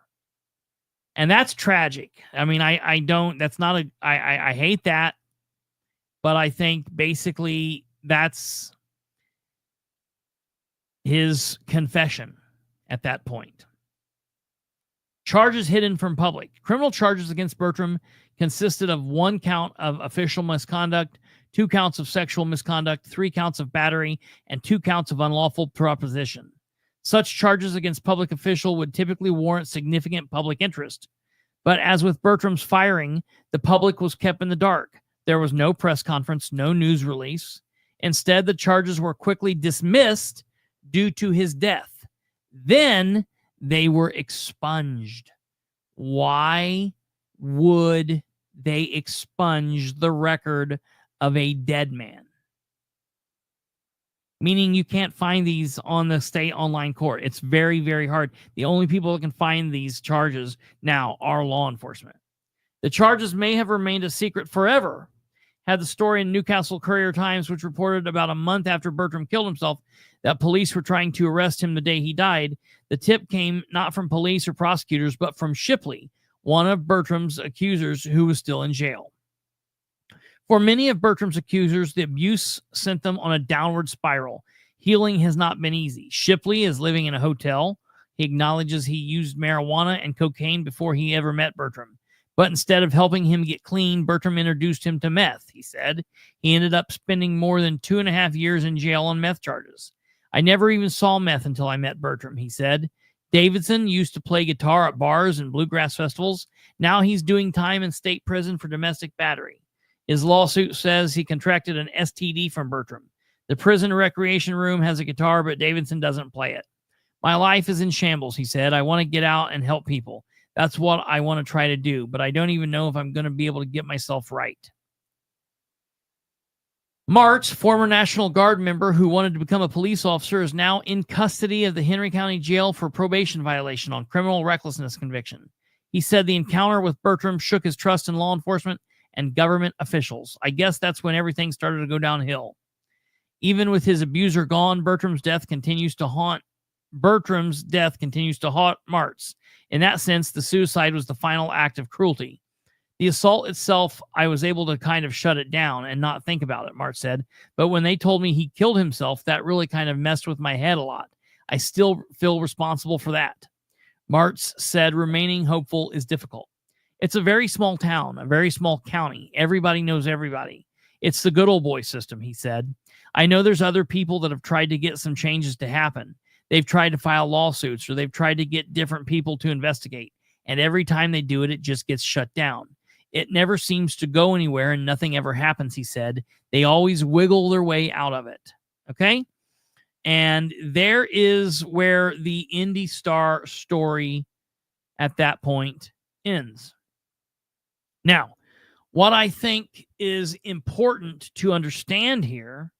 And that's tragic. I mean, I hate that, but I think basically that's his confession at that point. Charges hidden from public. Criminal charges against Bertram consisted of 1 count of official misconduct, 2 counts of sexual misconduct, 3 counts of battery, and 2 counts of unlawful proposition. Such charges against public official would typically warrant significant public interest. But as with Bertram's firing, the public was kept in the dark. There was no press conference, no news release. Instead, the charges were quickly dismissed due to his death. Then they were expunged. Why would they expunge the record of a dead man? Meaning you can't find these on the state online court. It's very, very hard. The only people that can find these charges now are law enforcement. The charges may have remained a secret forever. Had the story in Newcastle Courier-Times, which reported about a month after Bertram killed himself that police were trying to arrest him the day he died. The tip came not from police or prosecutors, but from Shipley, one of Bertram's accusers who was still in jail. For many of Bertram's accusers, the abuse sent them on a downward spiral. Healing has not been easy. Shipley is living in a hotel. He acknowledges he used marijuana and cocaine before he ever met Bertram. But instead of helping him get clean, Bertram introduced him to meth, he said. He ended up spending more than 2.5 years in jail on meth charges. "I never even saw meth until I met Bertram," he said. Davidson used to play guitar at bars and bluegrass festivals. Now he's doing time in state prison for domestic battery. His lawsuit says he contracted an STD from Bertram. The prison recreation room has a guitar, but Davidson doesn't play it. "My life is in shambles," he said. "I want to get out and help people. That's what I want to try to do, but I don't even know if I'm going to be able to get myself right." Martz, former National Guard member who wanted to become a police officer, is now in custody of the Henry County Jail for probation violation on criminal recklessness conviction. He said the encounter with Bertram shook his trust in law enforcement and government officials. I guess that's when everything started to go downhill. Even with his abuser gone, Bertram's death continues to haunt Martz. In that sense, the suicide was the final act of cruelty. "The assault itself, I was able to kind of shut it down and not think about it," Martz said. "But when they told me he killed himself, that really kind of messed with my head a lot. I still feel responsible for that." Martz said remaining hopeful is difficult. "It's a very small town, a very small county. Everybody knows everybody. It's the good old boy system," he said. "I know there's other people that have tried to get some changes to happen. They've tried to file lawsuits or they've tried to get different people to investigate. And every time they do it, it just gets shut down. It never seems to go anywhere and nothing ever happens," he said. "They always wiggle their way out of it." Okay? And there is where the IndyStar story at that point ends. Now, what I think is important to understand here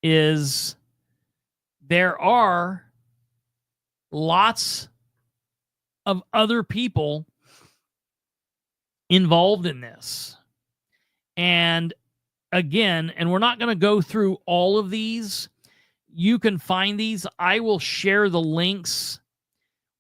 is there are lots of other people involved in this. And again, and we're not going to go through all of these. you can find these. I will share the links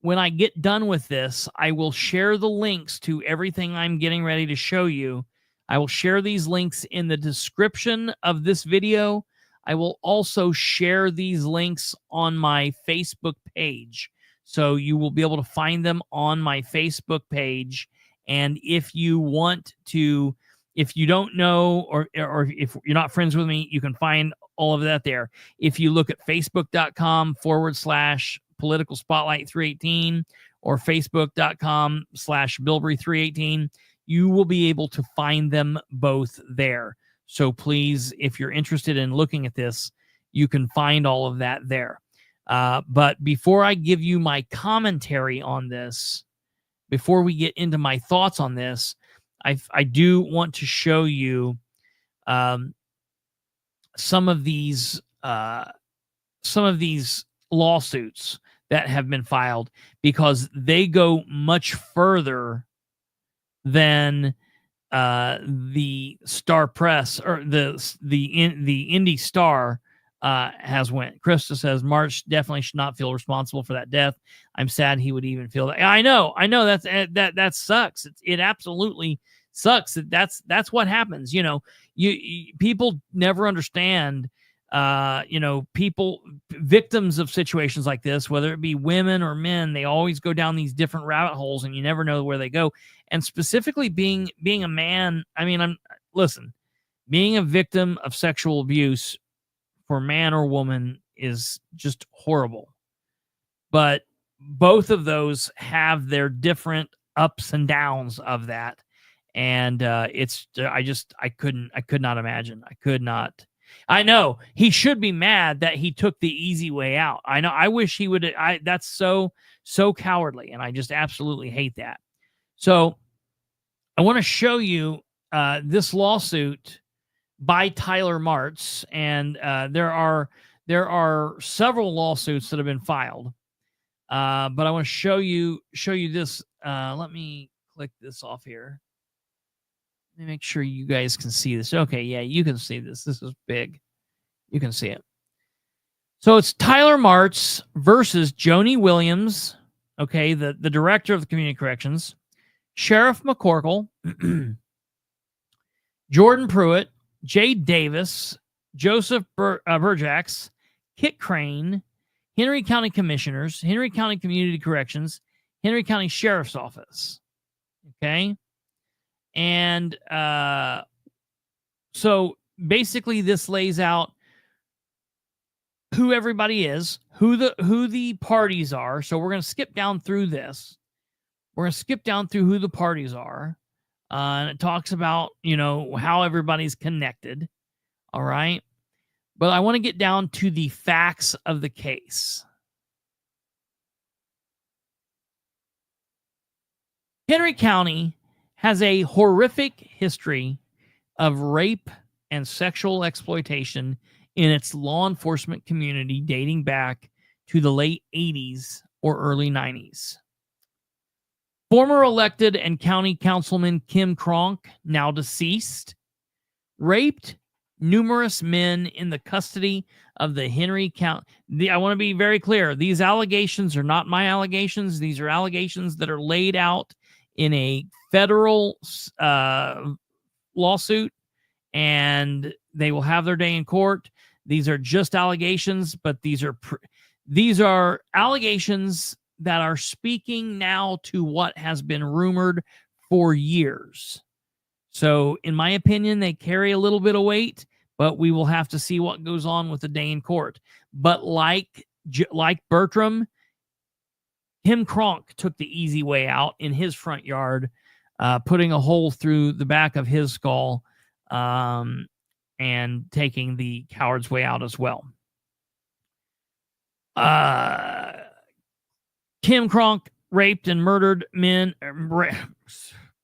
when I get done with this. I will share the links to everything I'm getting ready to show you. I will share these links in the description of this video. I will also share these links on my Facebook page. So you will be able to find them on my Facebook page. And if you want to, if you don't know, or if you're not friends with me, you can find all of that there. If you look at facebook.com/political spotlight 318 or facebook.com/Bilbrey 318, you will be able to find them both there. So please, if you're interested in looking at this, you can find all of that there. But before I give you my commentary on this, before we get into my thoughts on this, I do want to show you some of these lawsuits that have been filed, because they go much further than the Star Press or the IndyStar has went. Krista says March definitely should not feel responsible for that death. I'm sad he would even feel that. I know that sucks. It absolutely sucks. That's what happens. You people never understand. People, victims of situations like this, whether it be women or men, they always go down these different rabbit holes, and you never know where they go. And specifically, being a man, being a victim of sexual abuse for man or woman is just horrible. But both of those have their different ups and downs of that. And I could not imagine. I could not. I know he should be mad that he took the easy way out. I know. I wish he would. That's so cowardly, and I just absolutely hate that. So I want to show you this lawsuit by Tyler Martz, and there are several lawsuits that have been filed. But I want to show you this. Let me click this off here. Let me make sure you guys can see this. Okay, yeah, you can see this. This is big. You can see it. So it's Tyler Martz versus Joni Williams, okay, the director of the Community Corrections, Sheriff McCorkle, Jordan Pruitt, Jay Davis, Joseph Burjax, Kit Crane, Henry County Commissioners, Henry County Community Corrections, Henry County Sheriff's Office, okay? And so basically this lays out who everybody is, who the parties are. So we're going to skip down through this. We're going to skip down through who the parties are. And it talks about, how everybody's connected. All right. But I want to get down to the facts of the case. Henry County has a horrific history of rape and sexual exploitation in its law enforcement community dating back to the late 80s or early 90s. Former elected and county councilman Kim Kronk, now deceased, raped numerous men in the custody of the Henry County. I want to be very clear. These allegations are not my allegations. These are allegations that are laid out in a federal lawsuit, and they will have their day in court. These are just allegations, but these are allegations that are speaking now to what has been rumored for years. So in my opinion, they carry a little bit of weight, but we will have to see what goes on with the day in court. But like Bertram, Kim Kronk took the easy way out in his front yard, putting a hole through the back of his skull, and taking the coward's way out as well. Kim Kronk raped and murdered men.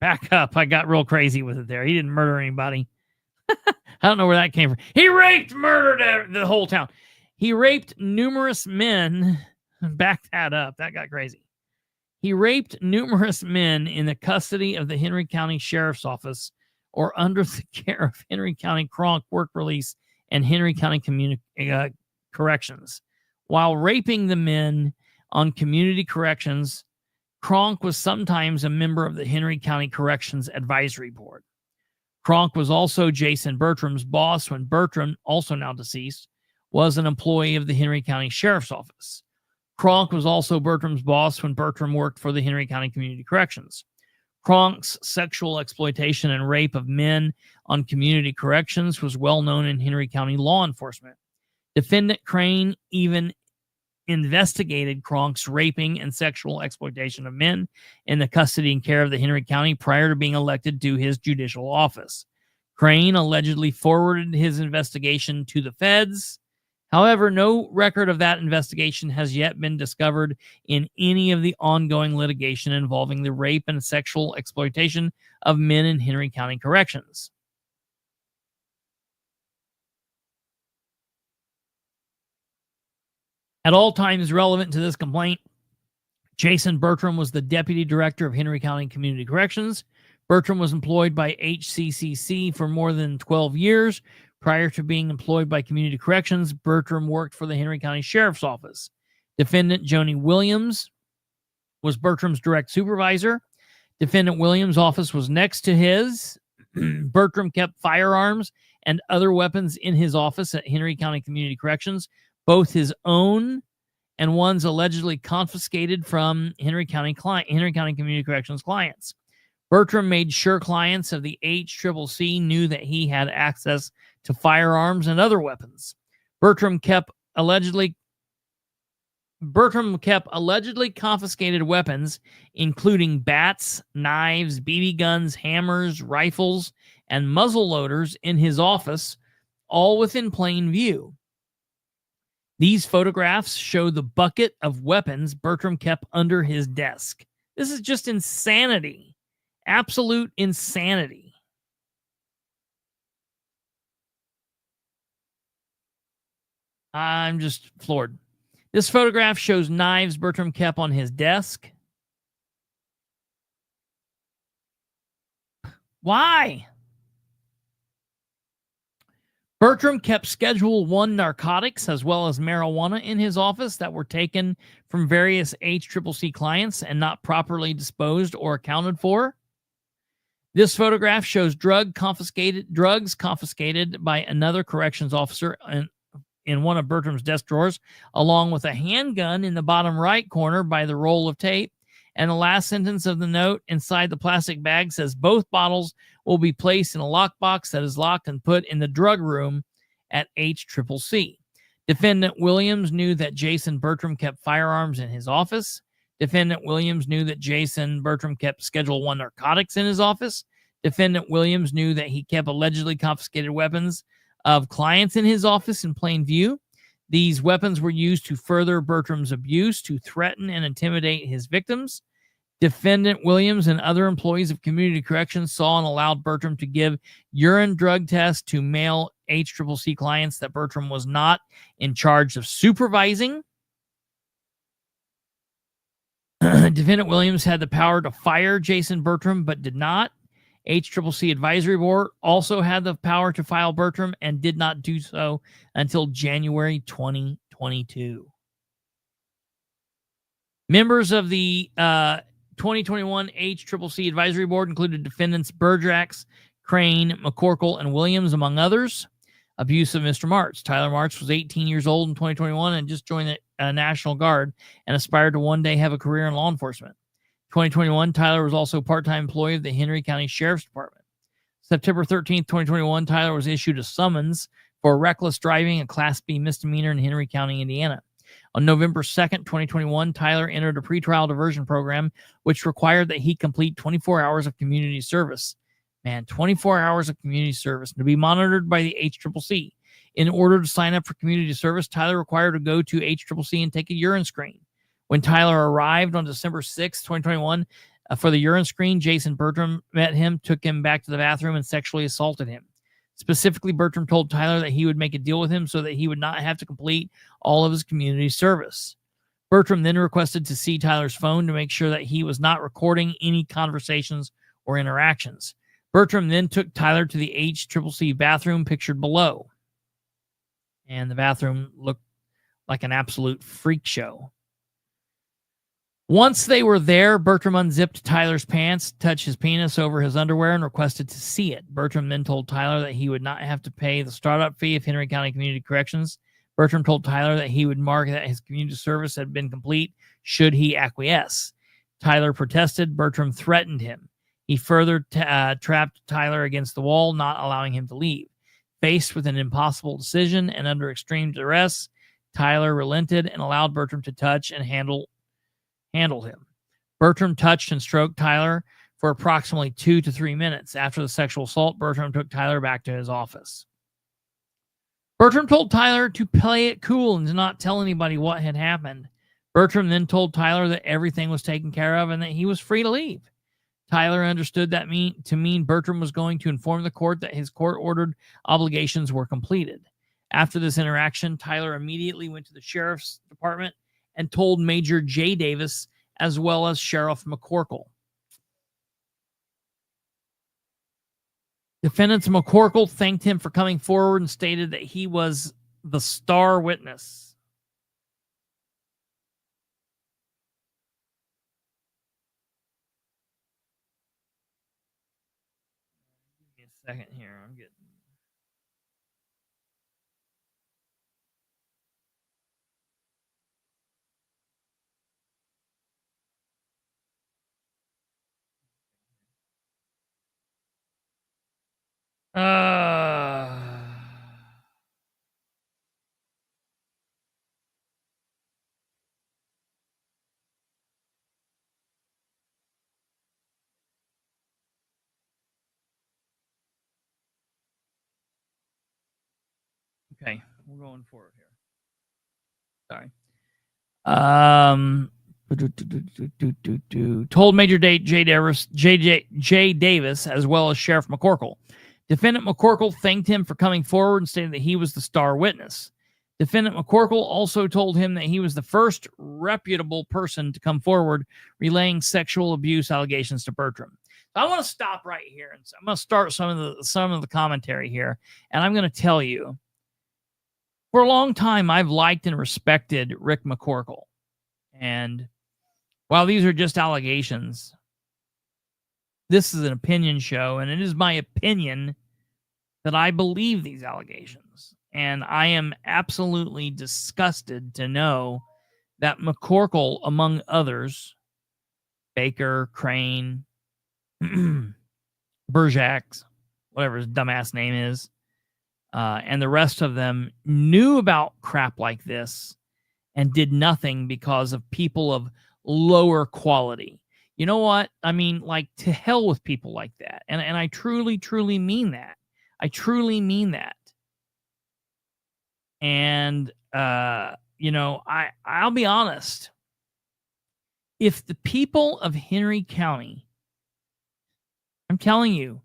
Back up. I got real crazy with it there. He didn't murder anybody. I don't know where that came from. He raped, murdered the whole town. He raped numerous men. Back that up. That got crazy. He raped numerous men in the custody of the Henry County Sheriff's Office or under the care of Henry County Kronk Work Release and Henry County Corrections. While raping the men on community corrections, Kronk was sometimes a member of the Henry County Corrections Advisory Board. Kronk was also Jason Bertram's boss when Bertram, also now deceased, was an employee of the Henry County Sheriff's Office. Kronk was also Bertram's boss when Bertram worked for the Henry County Community Corrections. Kronk's sexual exploitation and rape of men on community corrections was well known in Henry County law enforcement. Defendant Crane even investigated Kronk's raping and sexual exploitation of men in the custody and care of the Henry County prior to being elected to his judicial office. Crane allegedly forwarded his investigation to the feds. However, no record of that investigation has yet been discovered in any of the ongoing litigation involving the rape and sexual exploitation of men in Henry County Corrections. At all times relevant to this complaint, Jason Bertram was the deputy director of Henry County Community Corrections. Bertram was employed by HCCC for more than 12 years. Prior to being employed by Community Corrections, Bertram worked for the Henry County Sheriff's Office. Defendant Joni Williams was Bertram's direct supervisor. Defendant Williams' office was next to his. Bertram kept firearms and other weapons in his office at Henry County Community Corrections, both his own and ones allegedly confiscated from Henry County Community Corrections clients. Bertram made sure clients of the HCCC knew that he had access to firearms and other weapons. Bertram kept allegedly confiscated weapons, including bats, knives, BB guns, hammers, rifles, and muzzle loaders in his office, all within plain view. These photographs show the bucket of weapons Bertram kept under his desk. This is just insanity. Absolute insanity. I'm just floored. This photograph shows knives Bertram kept on his desk. Why? Bertram kept Schedule 1 narcotics as well as marijuana in his office that were taken from various HCCC clients and not properly disposed or accounted for. This photograph shows drugs confiscated by another corrections officer in one of Bertram's desk drawers, along with a handgun in the bottom right corner by the roll of tape. And the last sentence of the note inside the plastic bag says both bottles will be placed in a lockbox that is locked and put in the drug room at HCCC. Defendant Williams knew that Jason Bertram kept firearms in his office. Defendant Williams knew that Jason Bertram kept Schedule 1 narcotics in his office. Defendant Williams knew that he kept allegedly confiscated weapons of clients in his office in plain view. These weapons were used to further Bertram's abuse, to threaten and intimidate his victims. Defendant Williams and other employees of Community Corrections saw and allowed Bertram to give urine drug tests to male HCCC clients that Bertram was not in charge of supervising. Defendant Williams had the power to fire Jason Bertram, but did not. HCCC Advisory Board also had the power to file Bertram and did not do so until January 2022. Members of the 2021 HCCC Advisory Board included defendants Burdrax, Crane, McCorkle, and Williams, among others. Abuse of Mr. Martz. Tyler Martz was 18 years old in 2021 and just joined the National Guard and aspired to one day have a career in law enforcement. 2021, Tyler was also a part-time employee of the Henry County Sheriff's Department. September 13th, 2021, Tyler was issued a summons for reckless driving, a Class B misdemeanor in Henry County, Indiana. On November 2nd, 2021, Tyler entered a pretrial diversion program, which required that he complete 24 hours of community service. Man, 24 hours of community service to be monitored by the HCCC. In order to sign up for community service, Tyler required to go to HCCC and take a urine screen. When Tyler arrived on December 6, 2021, for the urine screen, Jason Bertram met him, took him back to the bathroom, and sexually assaulted him. Specifically, Bertram told Tyler that he would make a deal with him so that he would not have to complete all of his community service. Bertram then requested to see Tyler's phone to make sure that he was not recording any conversations or interactions. Bertram then took Tyler to the HCCC bathroom pictured below. And the bathroom looked like an absolute freak show. Once they were there, Bertram unzipped Tyler's pants, touched his penis over his underwear, and requested to see it. Bertram then told Tyler that he would not have to pay the startup fee of Henry County Community Corrections. Bertram told Tyler that he would mark that his community service had been complete should he acquiesce. Tyler protested. Bertram threatened him. He further trapped Tyler against the wall, not allowing him to leave. Faced with an impossible decision and under extreme duress, Tyler relented and allowed Bertram to touch and handle him. Bertram touched and stroked Tyler for approximately 2 to 3 minutes. After the sexual assault, Bertram took Tyler back to his office. Bertram told Tyler to play it cool and to not tell anybody what had happened. Bertram then told Tyler that everything was taken care of and that he was free to leave. Tyler understood that to mean Bertram was going to inform the court that his court-ordered obligations were completed. After this interaction, Tyler immediately went to the sheriff's department and told Major J. Davis as well as Sheriff McCorkle. Defendant McCorkle thanked him for coming forward and stated that he was the star witness. Give me a second here. I'm getting... Okay, we're going forward here. Sorry. Told Major J. Davis as well as Sheriff McCorkle. Defendant McCorkle thanked him for coming forward and stated that he was the star witness. Defendant McCorkle also told him that he was the first reputable person to come forward relaying sexual abuse allegations to Bertram. So I want to stop right here and I'm going to start some of the commentary here, and I'm going to tell you, for a long time I've liked and respected Rick McCorkle, and while these are just allegations, this is an opinion show, and it is my opinion that I believe these allegations. And I am absolutely disgusted to know that McCorkle, among others, Baker, Crane, Berjax, whatever his dumbass name is, and the rest of them knew about crap like this and did nothing because of people of lower quality. You know what? I mean, like, to hell with people like that. And I truly, truly mean that. I truly mean that. And, you know, I'll be honest. If the people of Henry County, I'm telling you,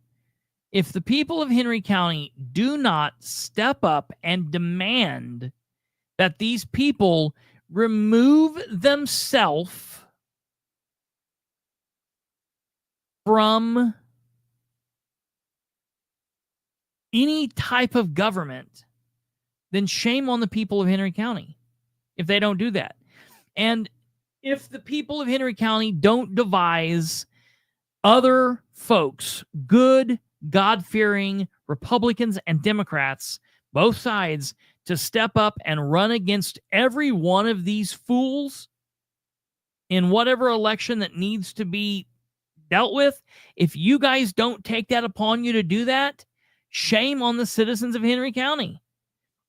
if the people of Henry County do not step up and demand that these people remove themselves from any type of government, then shame on the people of Henry County if they don't do that. And if the people of Henry County don't devise other folks, good, God-fearing Republicans and Democrats, both sides, to step up and run against every one of these fools in whatever election that needs to be dealt with, if you guys don't take that upon you to do that, shame on the citizens of Henry County.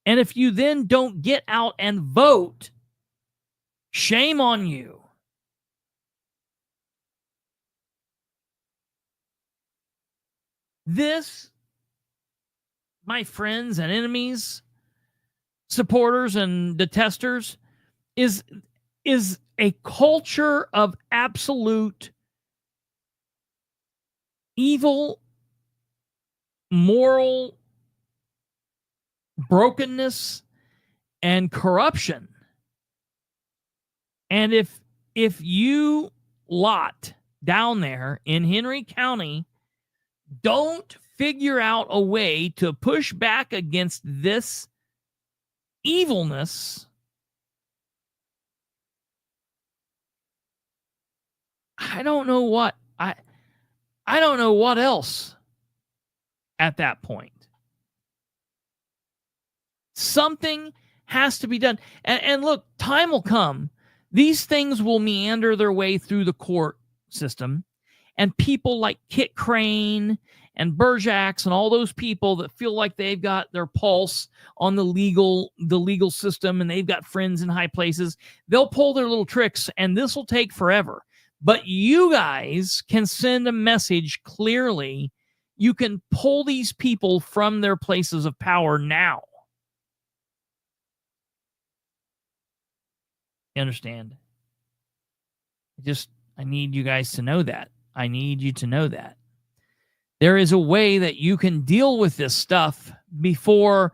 And if you then don't get out and vote, shame on you. This, my friends and enemies, supporters and detesters, is a culture of absolute evil, moral brokenness and corruption. And if you lot down there in Henry County don't figure out a way to push back against this evilness, I don't know what I don't know what else at that point. Something has to be done. And look, time will come. These things will meander their way through the court system. And people like Kit Crane and Berjax and all those people that feel like they've got their pulse on the legal system and they've got friends in high places, they'll pull their little tricks, and this will take forever. But you guys can send a message clearly. You can pull these people from their places of power now. You understand? I need you guys to know that. I need you to know that. There is a way that you can deal with this stuff before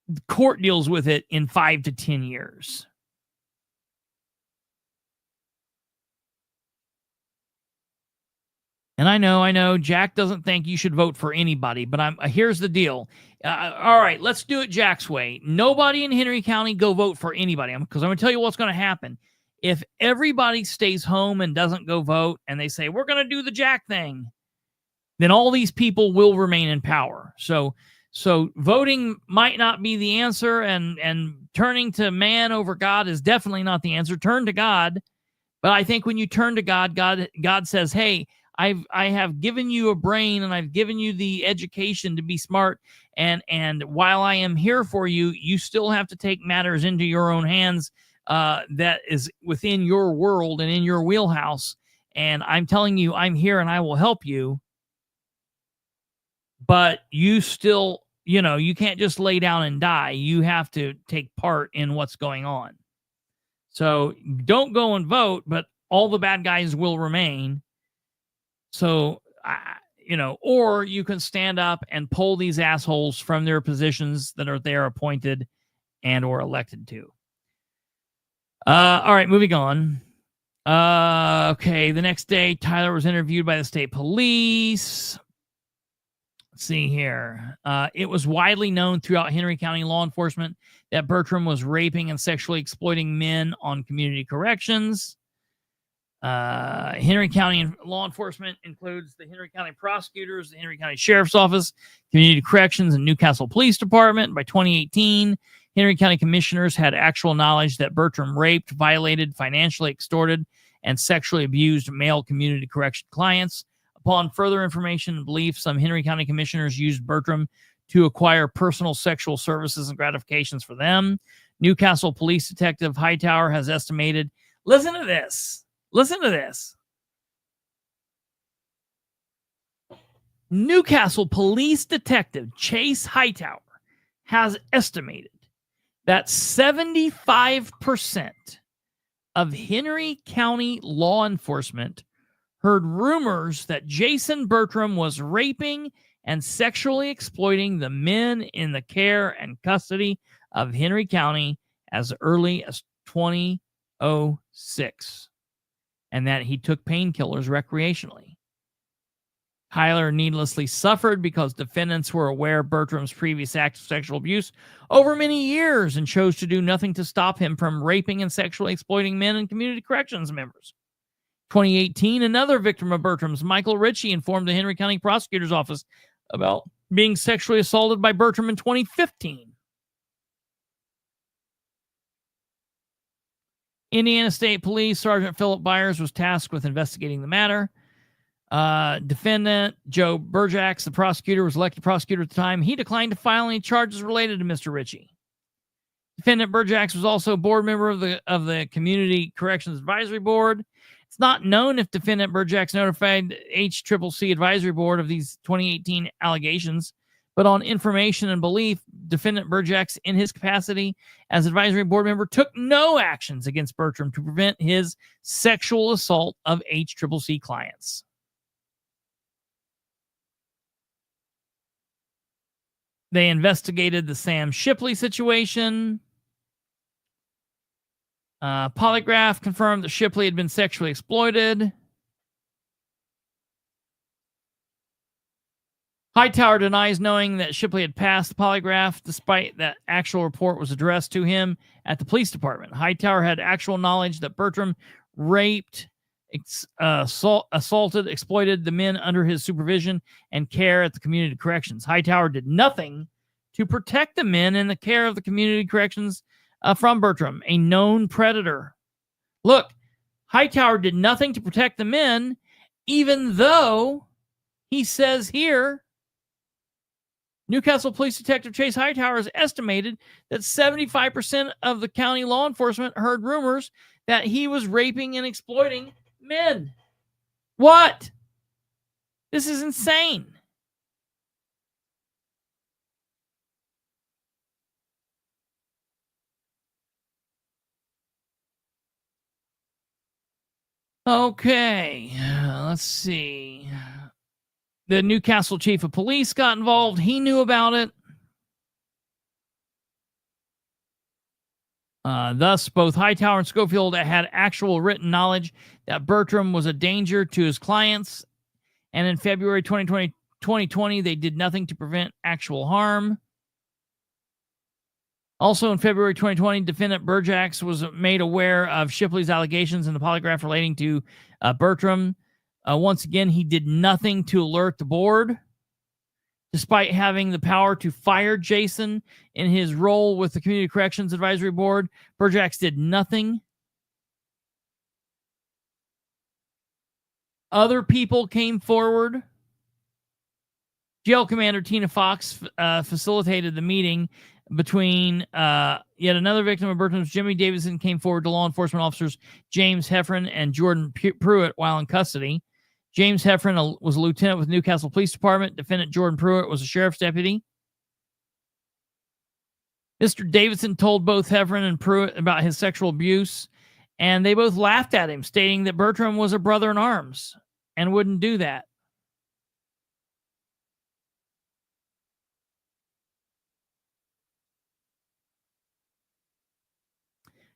the court deals with it in 5 to 10 years. And I know, Jack doesn't think you should vote for anybody, but here's the deal. All right, let's do it Jack's way. Nobody in Henry County go vote for anybody, because I'm going to tell you what's going to happen. If everybody stays home and doesn't go vote, and they say, we're going to do the Jack thing, then all these people will remain in power. So voting might not be the answer, and turning to man over God is definitely not the answer. Turn to God. But I think when you turn to God, God says, hey, I have given you a brain, and I've given you the education to be smart. And while I am here for you, you still have to take matters into your own hands. That is within your world and in your wheelhouse. And I'm telling you, I'm here and I will help you. But you still, you can't just lay down and die. You have to take part in what's going on. So don't go and vote, but all the bad guys will remain. So, or you can stand up and pull these assholes from their positions that they're appointed and or elected to. All right, moving on. Okay, the next day, Tyler was interviewed by the state police. Let's see here. It was widely known throughout Henry County law enforcement that Bertram was raping and sexually exploiting men on community corrections. Henry County law enforcement includes the Henry County prosecutors, the Henry County Sheriff's Office, Community Corrections, and Newcastle Police Department. By 2018, Henry County commissioners had actual knowledge that Bertram raped, violated, financially extorted, and sexually abused male community correction clients. Upon further information and belief, some Henry County commissioners used Bertram to acquire personal sexual services and gratifications for them. Newcastle Police Detective Hightower has estimated, listen to this. Newcastle Police Detective Chase Hightower has estimated that 75% of Henry County law enforcement heard rumors that Jason Bertram was raping and sexually exploiting the men in the care and custody of Henry County as early as 2006, and that he took painkillers recreationally. Tyler needlessly suffered because defendants were aware of Bertram's previous acts of sexual abuse over many years and chose to do nothing to stop him from raping and sexually exploiting men and community corrections members. 2018, another victim of Bertram's, Michael Ritchie, informed the Henry County Prosecutor's Office about being sexually assaulted by Bertram in 2015. Indiana State Police Sergeant Philip Byers was tasked with investigating the matter. Defendant Joe Berjax, the prosecutor, was elected prosecutor at the time. He declined to file any charges related to Mr. Ritchie. Defendant Berjax was also a board member of the Community Corrections Advisory Board. It's not known if Defendant Berjax notified HCCC Advisory Board of these 2018 allegations, but on information and belief, Defendant Berjax, in his capacity as advisory board member, took no actions against Bertram to prevent his sexual assault of HCCC clients. They investigated the Sam Shipley situation. Polygraph confirmed that Shipley had been sexually exploited. Hightower denies knowing that Shipley had passed the polygraph, despite that actual report was addressed to him at the police department. Hightower had actual knowledge that Bertram raped, assaulted, exploited the men under his supervision and care at the community corrections. Hightower did nothing to protect the men in the care of the community corrections from Bertram, a known predator. Look, Hightower did nothing to protect the men, even though he says here, Newcastle Police Detective Chase Hightower has estimated that 75% of the county law enforcement heard rumors that he was raping and exploiting men. What? This is insane. Okay, let's see. The Newcastle chief of police got involved. He knew about it. Thus, both Hightower and Schofield had actual written knowledge that Bertram was a danger to his clients. And in February 2020, they did nothing to prevent actual harm. Also in February 2020, defendant Burjax was made aware of Shipley's allegations in the polygraph relating to Bertram. Once again, he did nothing to alert the board. Despite having the power to fire Jason in his role with the Community Corrections Advisory Board, Burjax did nothing. Other people came forward. Jail Commander Tina Fox facilitated the meeting between yet another victim of Bertram's. Jimmy Davidson came forward to law enforcement officers James Heffron and Jordan Pruitt while in custody. James Heffron was a lieutenant with Newcastle Police Department. Defendant Jordan Pruitt was a sheriff's deputy. Mr. Davidson told both Heffron and Pruitt about his sexual abuse, and they both laughed at him, stating that Bertram was a brother in arms and wouldn't do that.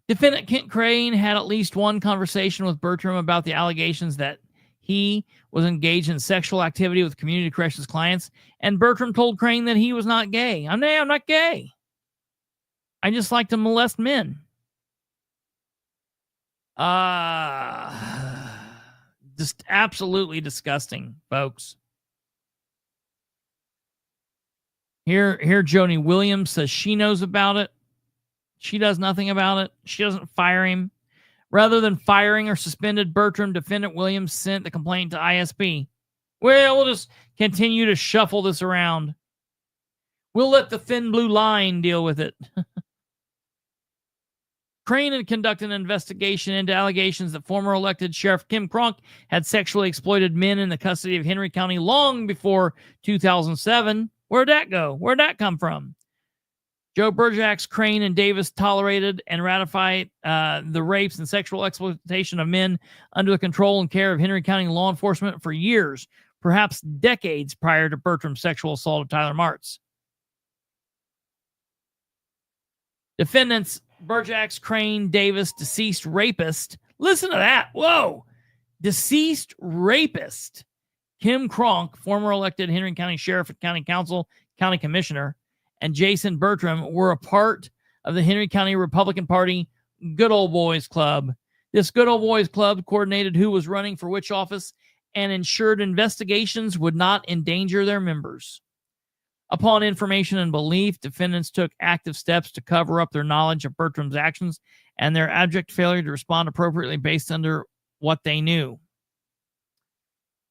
Defendant Kent Crane had at least one conversation with Bertram about the allegations that he was engaged in sexual activity with community corrections clients, and Bertram told Crane that he was not gay. I'm not gay. I just like to molest men. Just absolutely disgusting, folks. Here Joni Williams says she knows about it. She does nothing about it. She doesn't fire him. Rather than firing or suspended Bertram, defendant Williams sent the complaint to ISP. Well, we'll just continue to shuffle this around. We'll let the thin blue line deal with it. Crane had conducted an investigation into allegations that former elected Sheriff Kim Cronk had sexually exploited men in the custody of Henry County long before 2007. Where'd that go? Where'd that come from? Joe Burjax, Crane, and Davis tolerated and ratified the rapes and sexual exploitation of men under the control and care of Henry County law enforcement for years, perhaps decades prior to Bertram's sexual assault of Tyler Martz. Defendants Burjax, Crane, Davis, deceased rapist. Listen to that. Whoa. Deceased rapist. Kim Cronk, former elected Henry County Sheriff and County Council, County Commissioner, and Jason Bertram were a part of the Henry County Republican Party Good Old Boys Club. This Good Old Boys Club coordinated who was running for which office and ensured investigations would not endanger their members. Upon information and belief, defendants took active steps to cover up their knowledge of Bertram's actions and their abject failure to respond appropriately based under what they knew.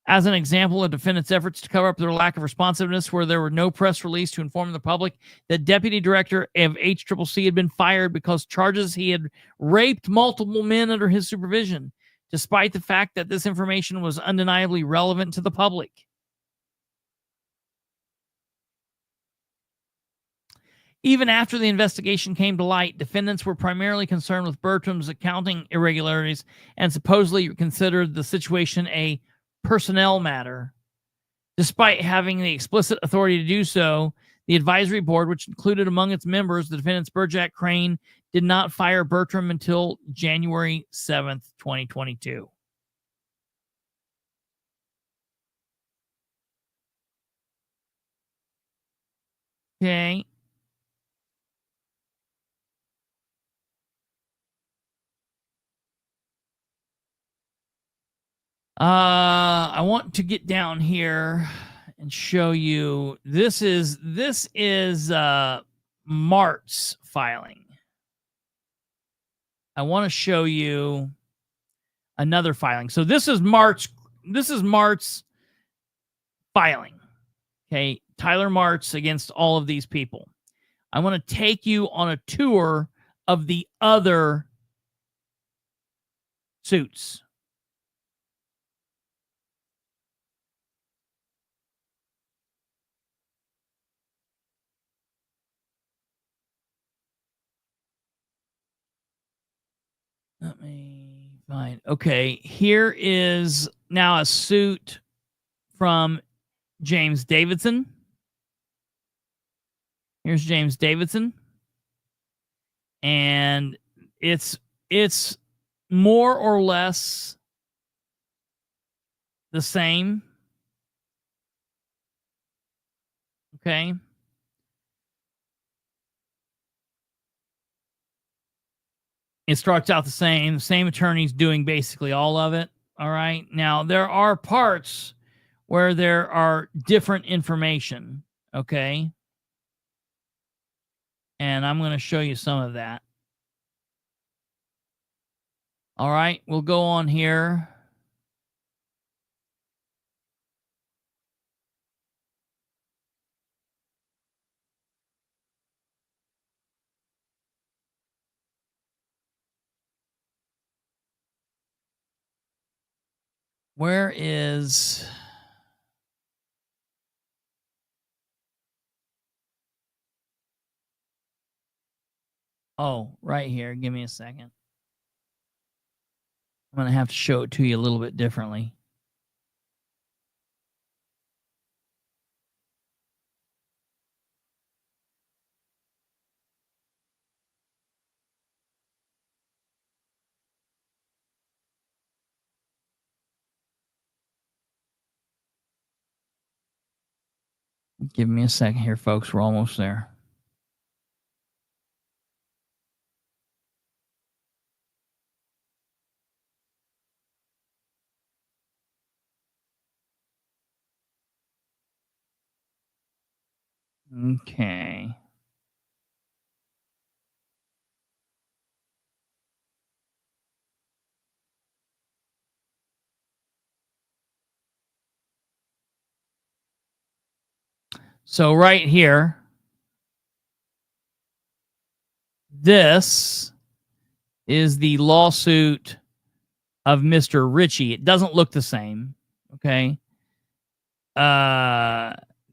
As an example of defendants' efforts to cover up their lack of responsiveness, where there were no press release to inform the public that Deputy Director of HCCC had been fired because charges he had raped multiple men under his supervision, despite the fact that this information was undeniably relevant to the public. Even after the investigation came to light, defendants were primarily concerned with Bertram's accounting irregularities and supposedly considered the situation a personnel matter. Despite having the explicit authority to do so, the advisory board, which included among its members the defendants Burjack, Crane, did not fire Bertram until January 7th, 2022. Okay. I want to get down here and show you. This is Mart's filing. I want to show you another filing. So this is Mart's filing. Okay, Tyler Martz against all of these people. I want to take you on a tour of the other suits. Let me find. Okay, here is now a suit from James Davidson. Here's James Davidson. And it's more or less the same. Okay. It starts out the same attorneys doing basically all of it. All right. Now, there are parts where there are different information. Okay. And I'm going to show you some of that. All right. We'll go on here. Where is... Oh, right here. Give me a second. I'm going to have to show it to you a little bit differently. Give me a second here, folks. We're almost there. Okay. So right here, this is the lawsuit of Mr. Ritchie. It doesn't look the same. Okay.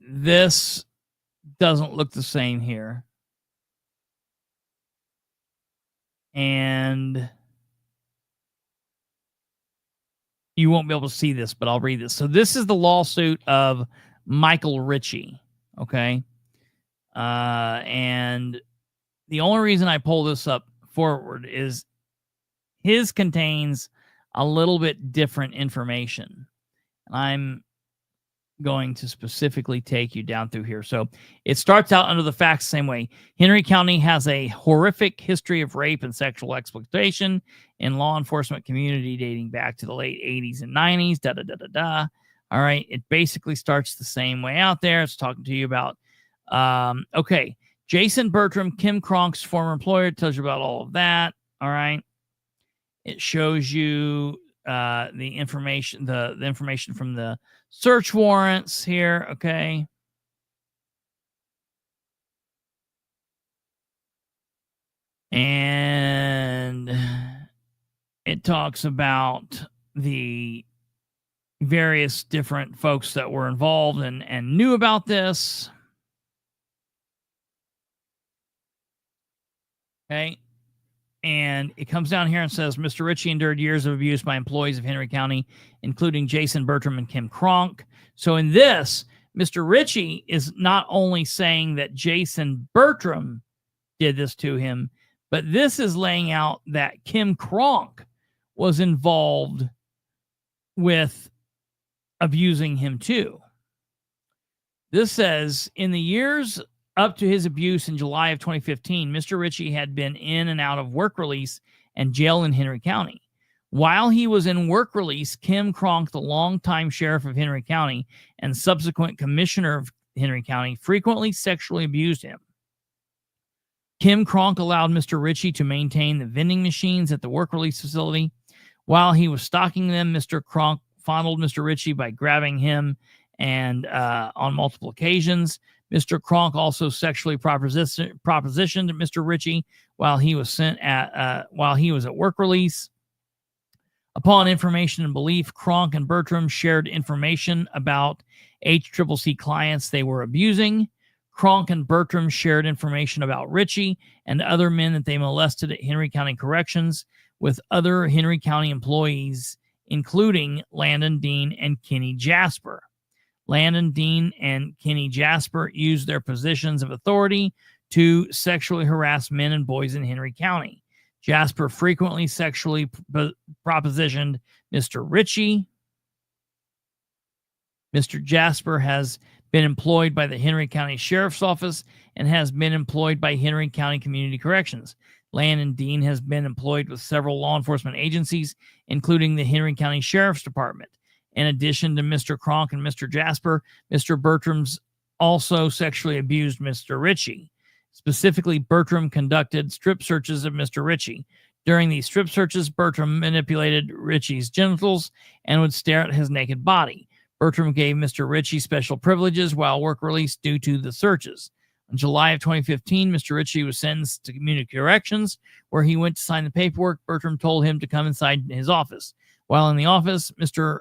This doesn't look the same here. And you won't be able to see this, but I'll read this. So this is the lawsuit of Michael Ritchie. Okay. And the only reason I pull this up forward is his contains a little bit different information. I'm going to specifically take you down through here. So it starts out under the facts the same way. Henry County has a horrific history of rape and sexual exploitation in law enforcement community dating back to the late 80s and 90s. Da da da da da. All right. It basically starts the same way out there. It's talking to you about, okay, Jason Bertram, Kim Cronk's former employer, tells you about all of that. All right. It shows you the information, the information from the search warrants here. Okay. And it talks about the various different folks that were involved and knew about this. Okay. And it comes down here and says, Mr. Ritchie endured years of abuse by employees of Henry County, including Jason Bertram and Kim Kronk. So in this, Mr. Ritchie is not only saying that Jason Bertram did this to him, but this is laying out that Kim Kronk was involved with abusing him too. This says, in the years up to his abuse in July of 2015, Mr. Ritchie had been in and out of work release and jail in Henry County. While he was in work release, Kim Kronk, the longtime sheriff of Henry County and subsequent commissioner of Henry County, frequently sexually abused him. Kim Kronk allowed Mr. Ritchie to maintain the vending machines at the work release facility. While he was stocking them, Mr. Kronk fondled Mr. Ritchie by grabbing him and on multiple occasions. Mr. Kronk also sexually propositioned Mr. Ritchie while he was at work release. Upon information and belief, Kronk and Bertram shared information about HCCC clients they were abusing. Kronk and Bertram shared information about Ritchie and other men that they molested at Henry County Corrections with other Henry County employees, including Landon Dean and Kenny Jasper. Landon Dean and Kenny Jasper used their positions of authority to sexually harass men and boys in Henry County. Jasper frequently sexually propositioned Mr. Ritchie. Mr. Jasper has been employed by the Henry County Sheriff's Office and has been employed by Henry County Community Corrections. Landon Dean has been employed with several law enforcement agencies, including the Henry County Sheriff's Department. In addition to Mr. Kronk and Mr. Jasper, Mr. Bertram's also sexually abused Mr. Ritchie. Specifically, Bertram conducted strip searches of Mr. Ritchie. During these strip searches, Bertram manipulated Ritchie's genitals and would stare at his naked body. Bertram gave Mr. Ritchie special privileges while work release due to the searches. In July of 2015, Mr. Ritchie was sentenced to community corrections, where he went to sign the paperwork. Bertram told him to come inside his office. While in the office, Mr.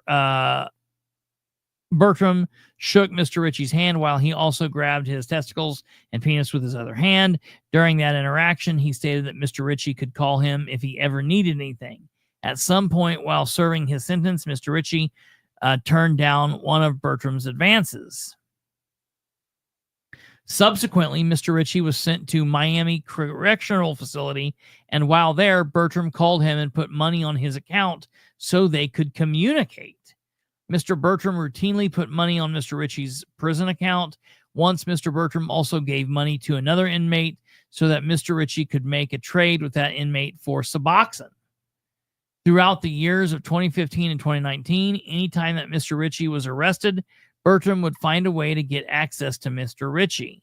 Bertram shook Mr. Ritchie's hand while he also grabbed his testicles and penis with his other hand. During that interaction, he stated that Mr. Ritchie could call him if he ever needed anything. At some point while serving his sentence, Mr. Ritchie turned down one of Bertram's advances. Subsequently, Mr. Ritchie was sent to Miami Correctional Facility, and while there, Bertram called him and put money on his account so they could communicate. Mr. Bertram routinely put money on Mr. Ritchie's prison account. Once, Mr. Bertram also gave money to another inmate so that Mr. Ritchie could make a trade with that inmate for Suboxone. Throughout the years of 2015 and 2019, anytime that Mr. Ritchie was arrested, Bertram would find a way to get access to Mr. Ritchie.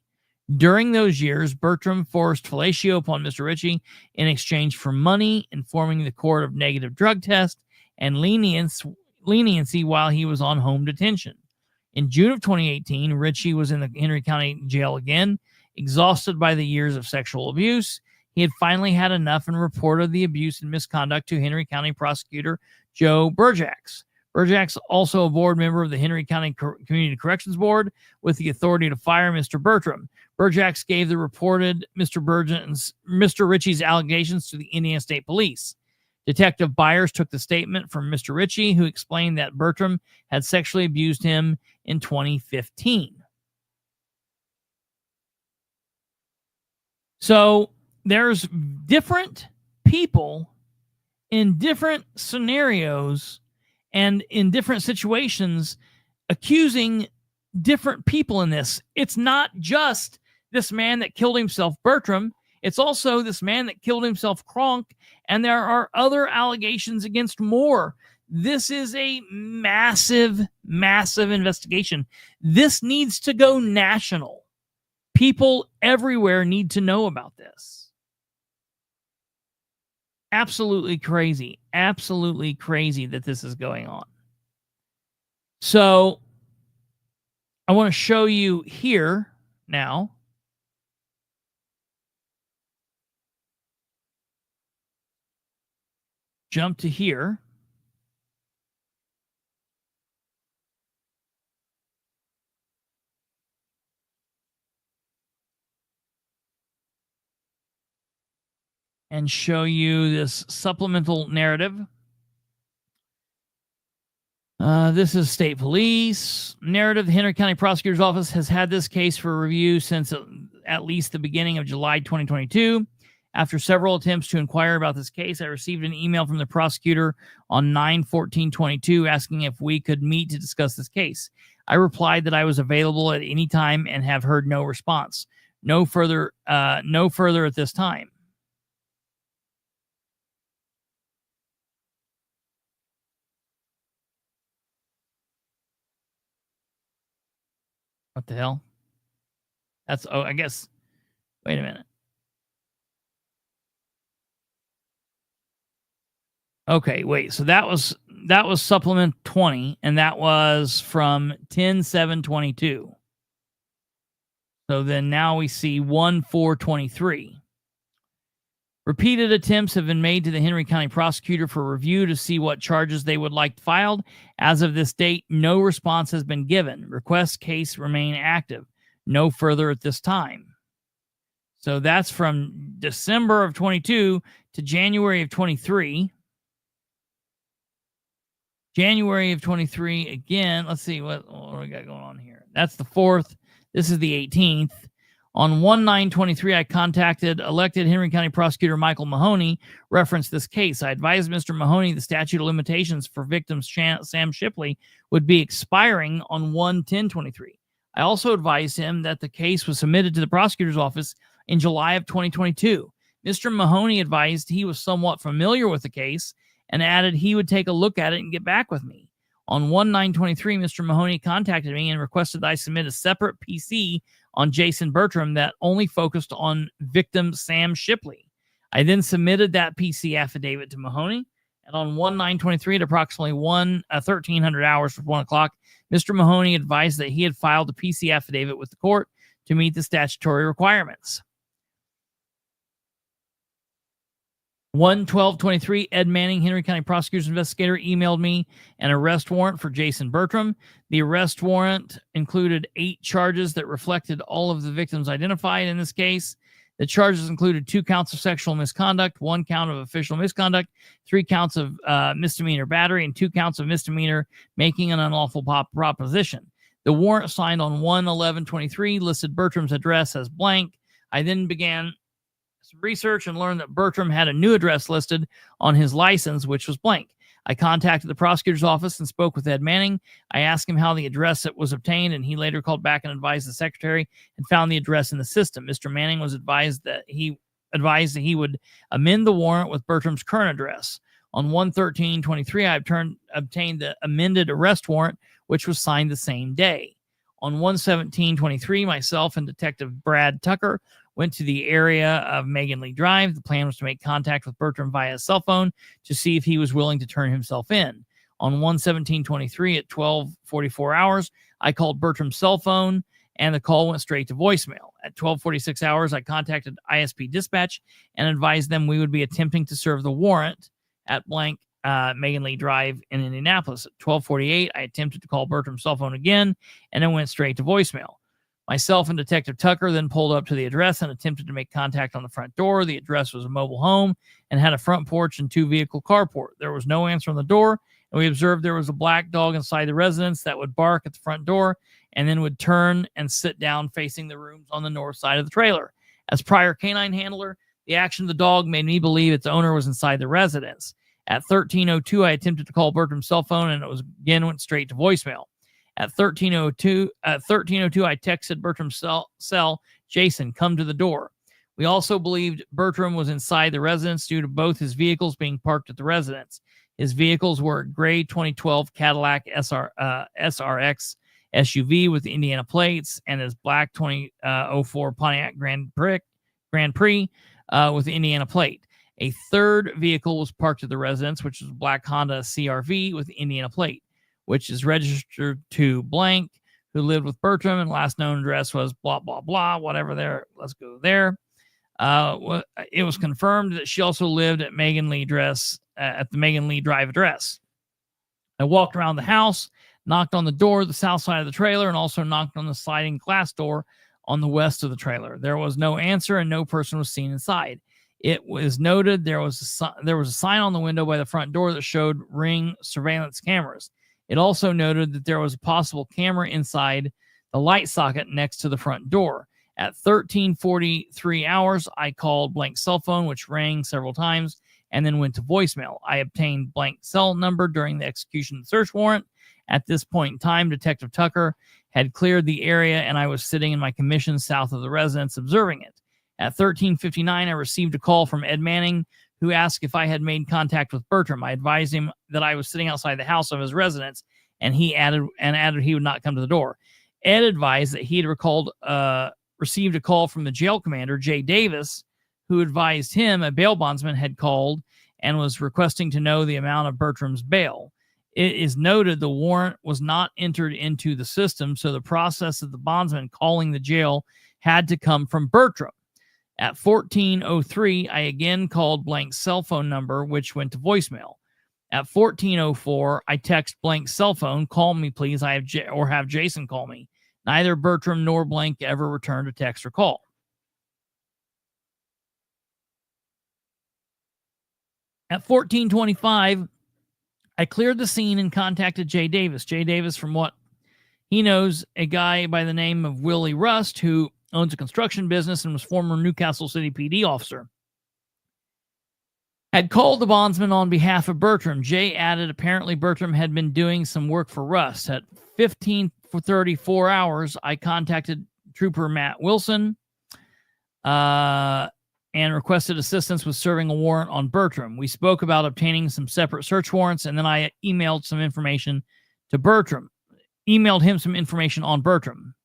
During those years, Bertram forced fellatio upon Mr. Ritchie in exchange for money, informing the court of negative drug tests, and leniency while he was on home detention. In June of 2018, Ritchie was in the Henry County Jail again, exhausted by the years of sexual abuse. He had finally had enough and reported the abuse and misconduct to Henry County Prosecutor Joe Burjax. Burjax, also a board member of the Henry County Community Corrections Board, with the authority to fire Mr. Bertram. Burjax gave the reported Mr. Ritchie's allegations to the Indiana State Police. Detective Byers took the statement from Mr. Ritchie, who explained that Bertram had sexually abused him in 2015. So there's different people in different scenarios and in different situations accusing different people in this. It's not just this man that killed himself, Bertram. It's also this man that killed himself, Kronk, and there are other allegations against more. This is a massive, massive investigation. This needs to go national. People everywhere need to know about this. Absolutely crazy. Absolutely crazy that this is going on. So I want to show you here now. Jump to here. And show you this supplemental narrative. This is State Police narrative. The Henry County Prosecutor's Office has had this case for review since at least the beginning of July 2022. After several attempts to inquire about this case, I received an email from the prosecutor on 9/14/22 asking if we could meet to discuss this case. I replied that I was available at any time and have heard no response. No further at this time. What the hell? That's, oh, I guess, wait a minute. Okay, wait. So that was supplement 20, and that was from 10/7/22. So then now we see 1/4/23. Repeated attempts have been made to the Henry County prosecutor for review to see what charges they would like filed. As of this date, no response has been given. Request case remain active. No further at this time. So that's from December of 22 to January of 23. January of 23 again. Let's see what we got going on here. That's the 4th. This is the 18th. On 1/9/23, I contacted elected Henry County Prosecutor Michael Mahoney, referenced this case. I advised Mr. Mahoney the statute of limitations for victim Sam Shipley would be expiring on 1/10/23. I also advised him that the case was submitted to the prosecutor's office in July of 2022. Mr. Mahoney advised he was somewhat familiar with the case and added he would take a look at it and get back with me. On 1/9/23, Mr. Mahoney contacted me and requested that I submit a separate PC on Jason Bertram that only focused on victim Sam Shipley. I then submitted that PC affidavit to Mahoney, and on 1/9/23 at approximately 1300 hours for 1 o'clock, Mr. Mahoney advised that he had filed a PC affidavit with the court to meet the statutory requirements. 1/12/23, Ed Manning, Henry County Prosecutor's investigator, emailed me an arrest warrant for Jason Bertram. The arrest warrant included 8 charges that reflected all of the victims identified in this case. The charges included 2 counts of sexual misconduct, 1 count of official misconduct, 3 counts of misdemeanor battery, and 2 counts of misdemeanor making an unlawful proposition. The warrant signed on 1/11/23 listed Bertram's address as blank. I then began some research and learned that Bertram had a new address listed on his license, which was blank. I contacted the prosecutor's office and spoke with Ed Manning. I asked him how the address was obtained, and he later called back and advised the secretary and found the address in the system. Mr. Manning was advised that he would amend the warrant with Bertram's current address. On 1/13/23, I obtained the amended arrest warrant, which was signed the same day. On 1/17/23, myself and Detective Brad Tucker went to the area of Megan Lee Drive. The plan was to make contact with Bertram via cell phone to see if he was willing to turn himself in. On 1/17/23 at 12:44 hours, I called Bertram's cell phone, and the call went straight to voicemail. At 12:46 hours, I contacted ISP Dispatch and advised them we would be attempting to serve the warrant at blank Megan Lee Drive in Indianapolis. At 12:48, I attempted to call Bertram's cell phone again, and it went straight to voicemail. Myself and Detective Tucker then pulled up to the address and attempted to make contact on the front door. The address was a mobile home and had a front porch and 2-vehicle carport. There was no answer on the door, and we observed there was a black dog inside the residence that would bark at the front door and then would turn and sit down facing the rooms on the north side of the trailer. As prior canine handler, the action of the dog made me believe its owner was inside the residence. At 13:02, I attempted to call Bertram's cell phone, and it went straight to voicemail. At 13:02, I texted Bertram's cell, Jason, come to the door. We also believed Bertram was inside the residence due to both his vehicles being parked at the residence. His vehicles were a gray 2012 Cadillac SRX SUV with Indiana plates and his black 2004 Pontiac Grand Prix with the Indiana plate. A third vehicle was parked at the residence, which was a black Honda CRV with the Indiana plate, which is registered to blank, who lived with Bertram, and last known address was blah, blah, blah, whatever there. Let's go there. It was confirmed that she also lived at Megan Lee at the Megan Lee Drive address. I walked around the house, knocked on the door, the south side of the trailer, and also knocked on the sliding glass door on the west of the trailer. There was no answer, and no person was seen inside. It was noted there was a sign on the window by the front door that showed Ring surveillance cameras. It also noted that there was a possible camera inside the light socket next to the front door. At 13:43 hours, I called blank cell phone, which rang several times and then went to voicemail. I obtained blank cell number during the execution of the search warrant. At this point in time, Detective Tucker had cleared the area, and I was sitting in my commission south of the residence observing it. At 13:59, I received a call from Ed Manning, who asked if I had made contact with Bertram. I advised him that I was sitting outside the house of his residence, and he added he would not come to the door. Ed advised that he had received a call from the jail commander, Jay Davis, who advised him a bail bondsman had called and was requesting to know the amount of Bertram's bail. It is noted the warrant was not entered into the system, so the process of the bondsman calling the jail had to come from Bertram. At 14:03, I again called Blank's cell phone number, which went to voicemail. At 14:04, I text Blank's cell phone, "Call me, please. Or have Jason call me." Neither Bertram nor Blank ever returned a text or call. At 14:25, I cleared the scene and contacted Jay Davis. Jay Davis, from what he knows, a guy by the name of Willie Rust, who owns a construction business and was former Newcastle City PD officer, had called the bondsman on behalf of Bertram. Jay added apparently Bertram had been doing some work for Rust. At 15:34 hours, I contacted Trooper Matt Wilson and requested assistance with serving a warrant on Bertram. We spoke about obtaining some separate search warrants, and then I emailed some information to Bertram. Emailed him some information on Bertram.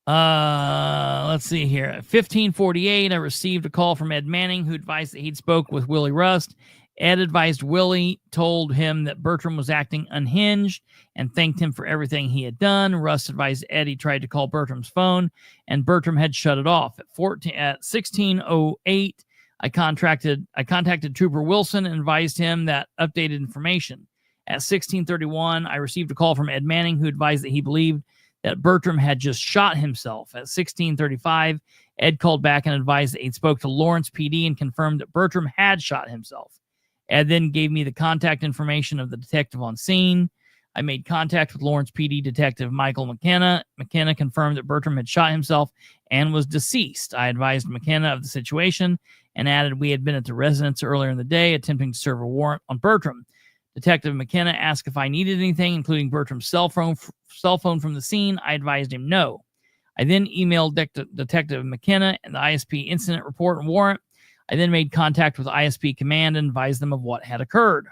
Let's see here. At 15:48, I received a call from Ed Manning, who advised that he'd spoke with Willie Rust. Ed advised Willie, told him that Bertram was acting unhinged, and thanked him for everything he had done. Rust advised Ed he tried to call Bertram's phone, and Bertram had shut it off. At 16:08, I contacted Trooper Wilson and advised him that updated information. At 16:31, I received a call from Ed Manning, who advised that he believed that Bertram had just shot himself. At 16:35, Ed called back and advised that he'd spoke to Lawrence PD and confirmed that Bertram had shot himself. Ed then gave me the contact information of the detective on scene. I made contact with Lawrence PD Detective Michael McKenna. McKenna confirmed that Bertram had shot himself and was deceased. I advised McKenna of the situation and added we had been at the residence earlier in the day attempting to serve a warrant on Bertram. Detective McKenna asked if I needed anything, including Bertram's cell phone from the scene. I advised him no. I then emailed Detective McKenna and the ISP incident report and warrant. I then made contact with ISP command and advised them of what had occurred.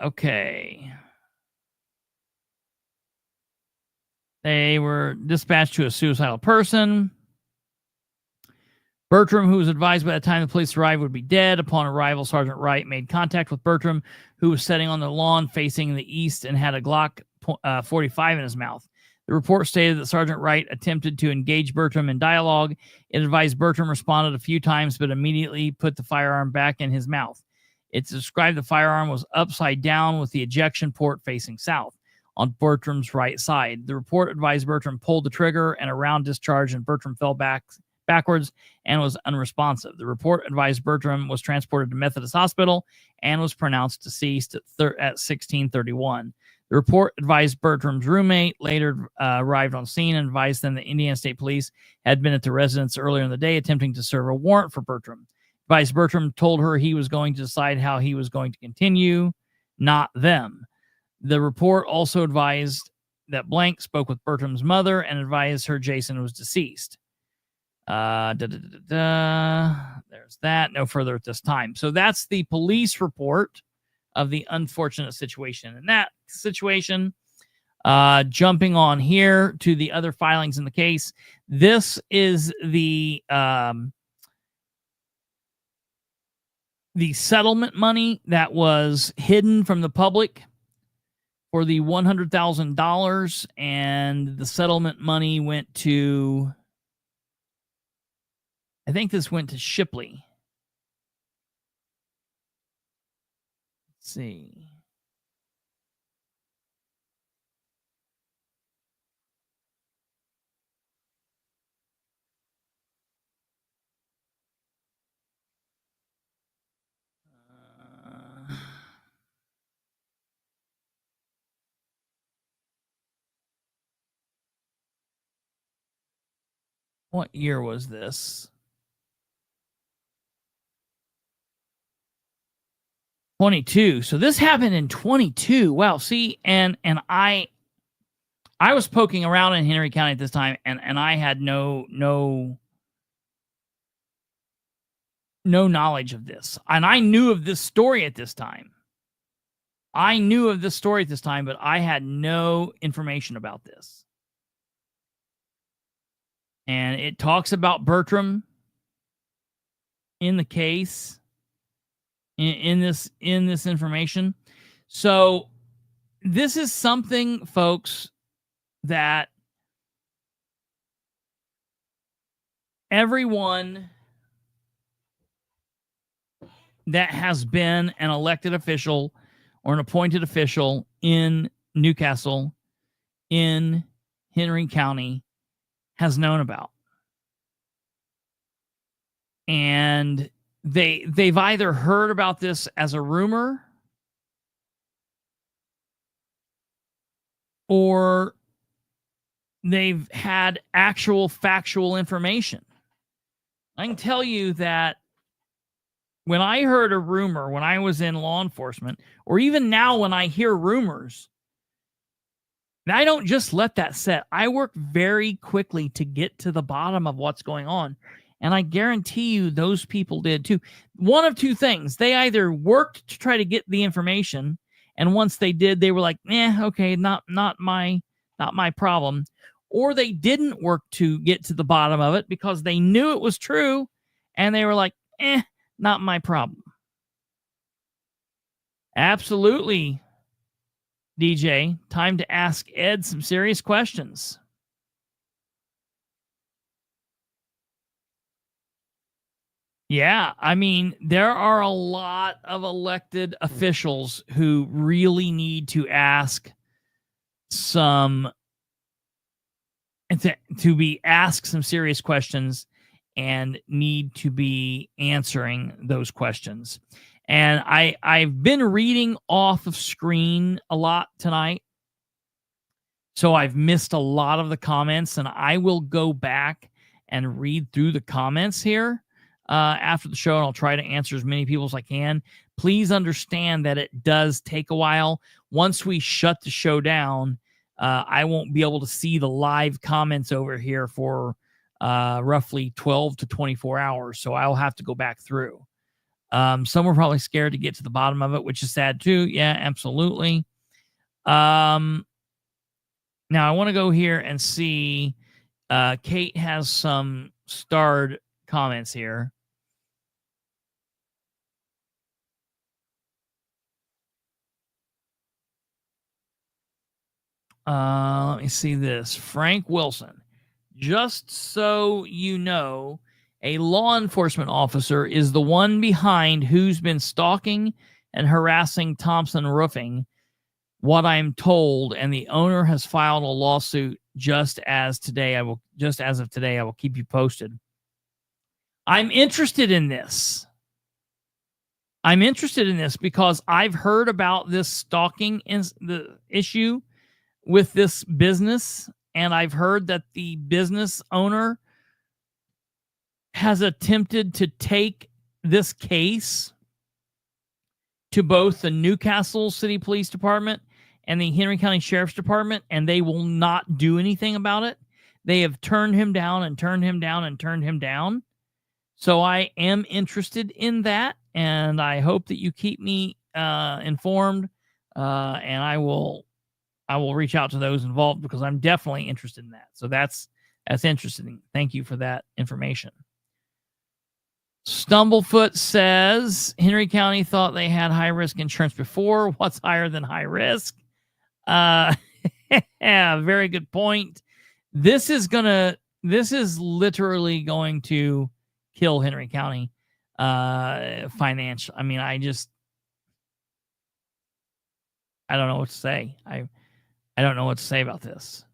Okay. They were dispatched to a suicidal person. Bertram, who was advised by the time the police arrived would be dead. Upon arrival, Sergeant Wright made contact with Bertram, who was sitting on the lawn facing the east and had a Glock 45 in his mouth. The report stated that Sergeant Wright attempted to engage Bertram in dialogue. It advised Bertram responded a few times, but immediately put the firearm back in his mouth. It described the firearm was upside down with the ejection port facing south on Bertram's right side. The report advised Bertram pulled the trigger and a round discharged, and Bertram fell backwards and was unresponsive. The report advised Bertram was transported to Methodist Hospital and was pronounced deceased at 16:31. The report advised Bertram's roommate later arrived on scene and advised them that Indiana State Police had been at the residence earlier in the day attempting to serve a warrant for Bertram. Advised Bertram told her he was going to decide how he was going to continue, not them. The report also advised that Blank spoke with Bertram's mother and advised her Jason was deceased. There's that. No further at this time. So that's the police report of the unfortunate situation. In that situation, jumping on here to the other filings in the case, this is the settlement money that was hidden from the public for the $100,000, and the settlement money went to, I think this went to Shipley. Let's see. What year was this? 22. So this happened in 22. Wow. See, and I was poking around in Henry County at this time, and I had no no knowledge of this. And I knew of this story at this time. But I had no information about this. And it talks about Bertram in the case in this information. So this is something, folks, that everyone that has been an elected official or an appointed official in Newcastle, in Henry County, has known about. And they've either heard about this as a rumor, or they've had actual factual information. I can tell you that when I heard a rumor, when I was in law enforcement, or even now when I hear rumors, I don't just let that set. I work very quickly to get to the bottom of what's going on. And I guarantee you those people did too. One of two things. They either worked to try to get the information, and once they did, they were like, okay, not my problem. Or they didn't work to get to the bottom of it because they knew it was true, and they were like, not my problem. Absolutely, DJ. Time to ask Ed some serious questions. Yeah, I mean, there are a lot of elected officials who really need to ask some to be asked some serious questions and need to be answering those questions. And I've been reading off of screen a lot tonight, so I've missed a lot of the comments, and I will go back and read through the comments here after the show, and I'll try to answer as many people as I can. Please understand that it does take a while. Once we shut the show down, I won't be able to see the live comments over here for roughly 12 to 24 hours, so I'll have to go back through. Some were probably scared to get to the bottom of it, which is sad too. Yeah, absolutely. Now I want to go here and see. Kate has some starred comments here. Let me see this. Frank Wilson. Just so you know, a law enforcement officer is the one behind who's been stalking and harassing Thompson Roofing, what I'm told, and the owner has filed a lawsuit just as of today. I will keep you posted. I'm interested in this. Because I've heard about this stalking the issue with this business, and I've heard that the business owner has attempted to take this case to both the Newcastle City Police Department and the Henry County Sheriff's Department, and they will not do anything about it. They have turned him down and turned him down and turned him down. So I am interested in that, and I hope that you keep me informed, and I will reach out to those involved because I'm definitely interested in that. So that's interesting. Thank you for that information. Stumblefoot says Henry County thought they had high risk insurance before. What's higher than high risk? Yeah, very good point. This is literally going to kill Henry County financial. I mean, I don't know what to say. I don't know what to say about this.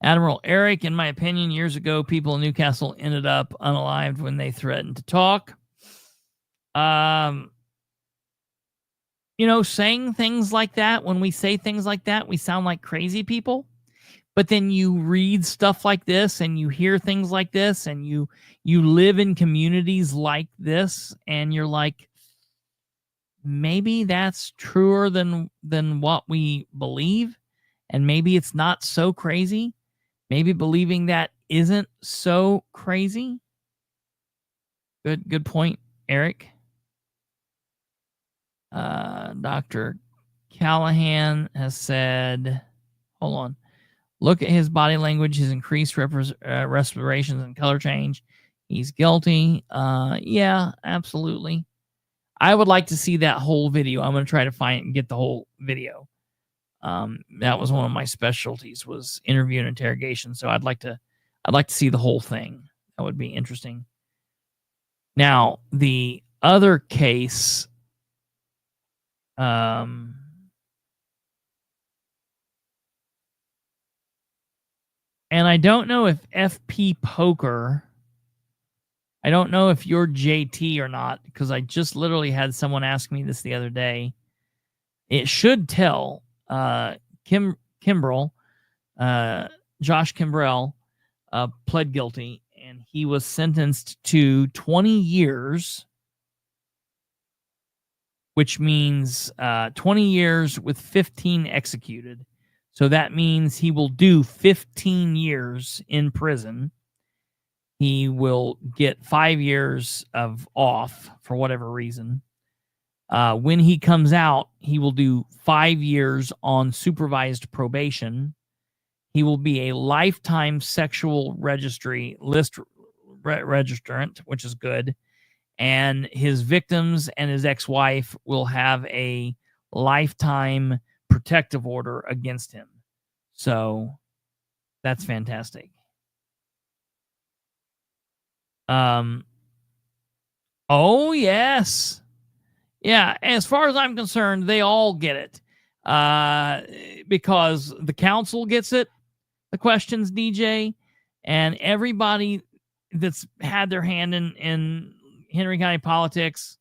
Admiral Eric, in my opinion, years ago, people in Newcastle ended up unalived when they threatened to talk. Saying things like that, when we say things like that, we sound like crazy people. But then you read stuff like this and you hear things like this and you live in communities like this and you're like, maybe that's truer than what we believe. And maybe it's not so crazy. Maybe believing that isn't so crazy. Good point, Eric. Dr. Callahan has said, hold on. Look at his body language, his increased respirations and color change. He's guilty. Yeah, absolutely. I would like to see that whole video. I'm going to try to find and get the whole video. That was one of my specialties, was interview and interrogation. So I'd like to see the whole thing. That would be interesting. Now, the other case, and I don't know if FP Poker, I don't know if you're JT or not, because I just literally had someone ask me this the other day. It should tell Kimbrell, Josh Kimbrell, pled guilty, and he was sentenced to 20 years, which means 20 years with 15 executed. So that means he will do 15 years in prison. He will get 5 years of off for whatever reason. When he comes out, he will do 5 years on supervised probation. He will be a lifetime sexual registry list registrant, which is good. And his victims and his ex-wife will have a lifetime protective order against him. So that's fantastic. Oh, yes. Yeah, as far as I'm concerned, they all get it. Because the council gets it, the questions, DJ, and everybody that's had their hand in Henry County politics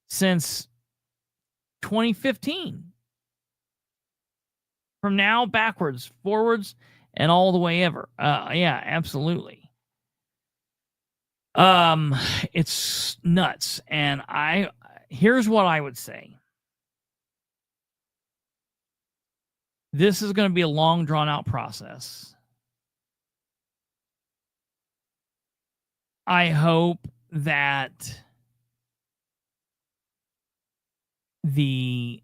since 2015. From now backwards, forwards, and all the way ever. Yeah, absolutely. It's nuts. And here's what I would say. This is going to be a long, drawn-out process. I hope that the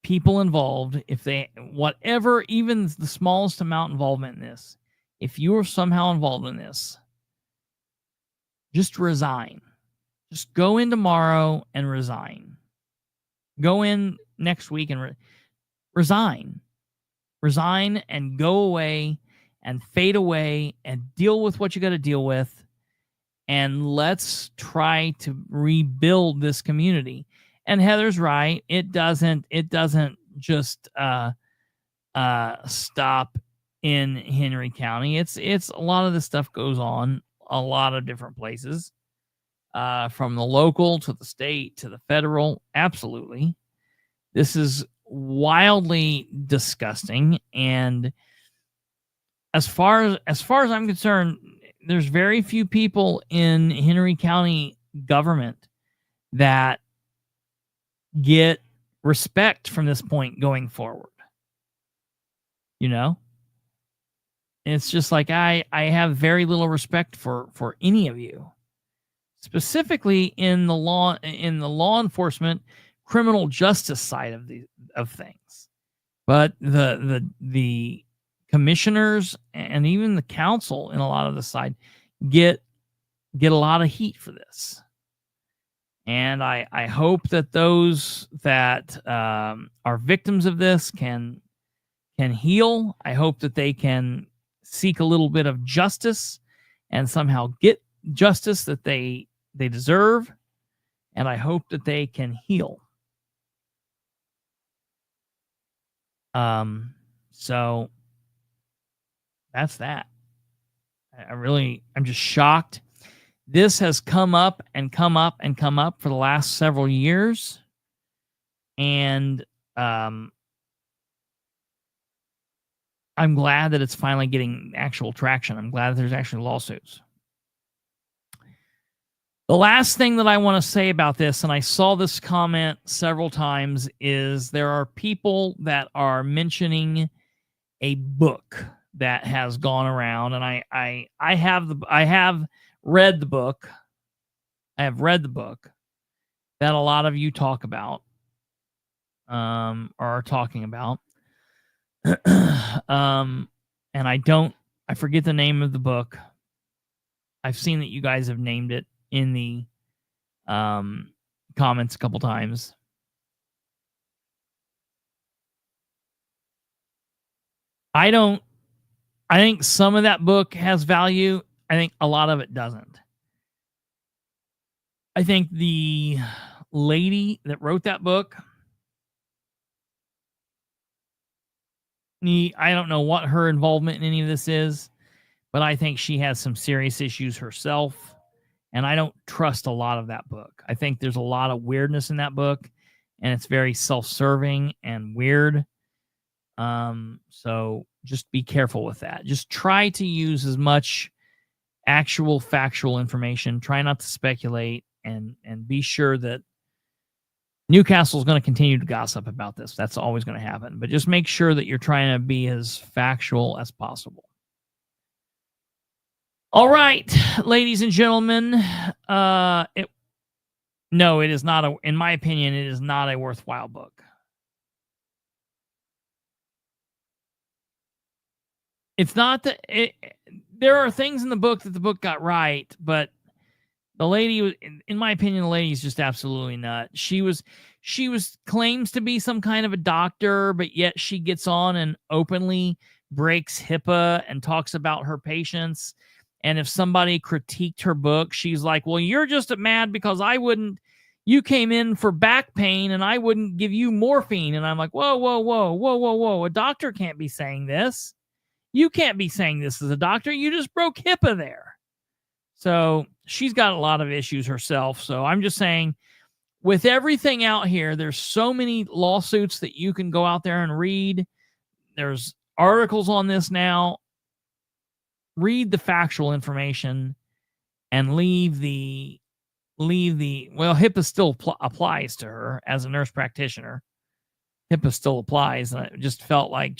people involved, if they, whatever, even the smallest amount involvement in this, if you are somehow involved in this, just resign. Just go in tomorrow and resign. Go in next week and resign. Resign and go away and fade away and deal with what you got to deal with. And let's try to rebuild this community. And Heather's right. It doesn't just stop in Henry County. It's a lot of this stuff goes on a lot of different places, from the local to the state to the federal. Absolutely. This is wildly disgusting. And as far as I'm concerned, there's very few people in Henry County government that get respect from this point going forward. You know? It's just like I have very little respect for any of you. Specifically in the law enforcement, criminal justice side of things. But the commissioners and even the council in a lot of the side get a lot of heat for this. And I hope that those that are victims of this can heal. I hope that they can seek a little bit of justice and somehow get justice that they deserve. And I hope that they can heal. So that's that. I'm just shocked. This has come up and come up and come up for the last several years. And I'm glad that it's finally getting actual traction. I'm glad that there's actually lawsuits. The last thing that I want to say about this, and I saw this comment several times, is there are people that are mentioning a book that has gone around, and I have read the book. I have read the book that a lot of you talk about, or are talking about. And I forget the name of the book. I've seen that you guys have named it in the comments a couple times. I think some of that book has value. I think a lot of it doesn't. I think the lady that wrote that book, I don't know what her involvement in any of this is, but I think she has some serious issues herself, and I don't trust a lot of that book. I think there's a lot of weirdness in that book, and it's very self-serving and weird. So just be careful with that. Just try to use as much actual factual information. Try not to speculate, and be sure that Newcastle is going to continue to gossip about this. That's always going to happen. But just make sure that you're trying to be as factual as possible. All right, ladies and gentlemen, it is not in my opinion, it is not a worthwhile book. It's not that there are things in the book that the book got right, but the lady, in my opinion, the lady is just absolutely nuts. She was claims to be some kind of a doctor, but yet she gets on and openly breaks HIPAA and talks about her patients. And if somebody critiqued her book, she's like, well, you're just mad because you came in for back pain and I wouldn't give you morphine. And I'm like, whoa. A doctor can't be saying this. You can't be saying this as a doctor. You just broke HIPAA there. So she's got a lot of issues herself. So I'm just saying, with everything out here, there's so many lawsuits that you can go out there and read. There's articles on this now. Read the factual information and leave the HIPAA still applies to her as a nurse practitioner. HIPAA still applies. And I just felt like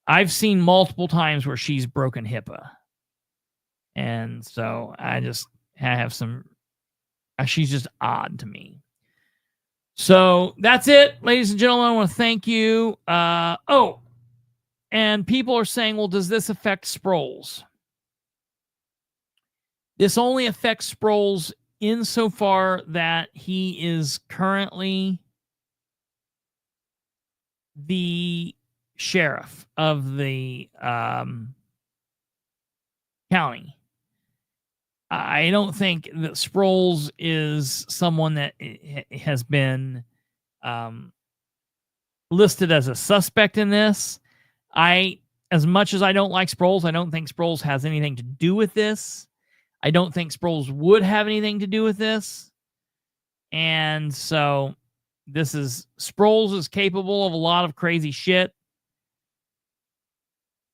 I've seen multiple times where she's broken HIPAA. And so I just have she's just odd to me. So that's it, ladies and gentlemen. I want to thank you. And people are saying, well, does this affect Sproles? This only affects Sproles insofar that he is currently the sheriff of the county. I don't think that Sproles is someone that has been listed as a suspect in this. As much as I don't like Sproles, I don't think Sproles has anything to do with this. I don't think Sproles would have anything to do with this. And so Sproles is capable of a lot of crazy shit,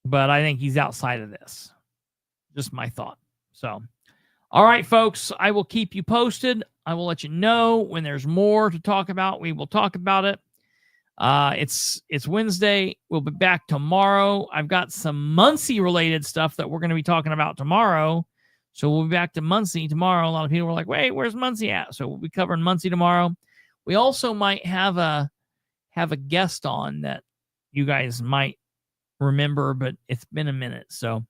but I think he's outside of this. Just my thought. So, all right, folks, I will keep you posted. I will let you know when there's more to talk about. We will talk about it. It's Wednesday. We'll be back tomorrow. I've got some Muncie related stuff that we're going to be talking about tomorrow. So we'll be back to Muncie tomorrow. A lot of people were like, wait, where's Muncie at? So we'll be covering Muncie tomorrow. We also might have a guest on that you guys might remember, but it's been a minute. So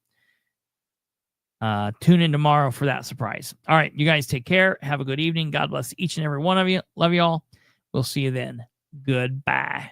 tune in tomorrow for that surprise. All right, you guys take care. Have a good evening. God bless each and every one of you. Love you all. We'll see you then. Goodbye.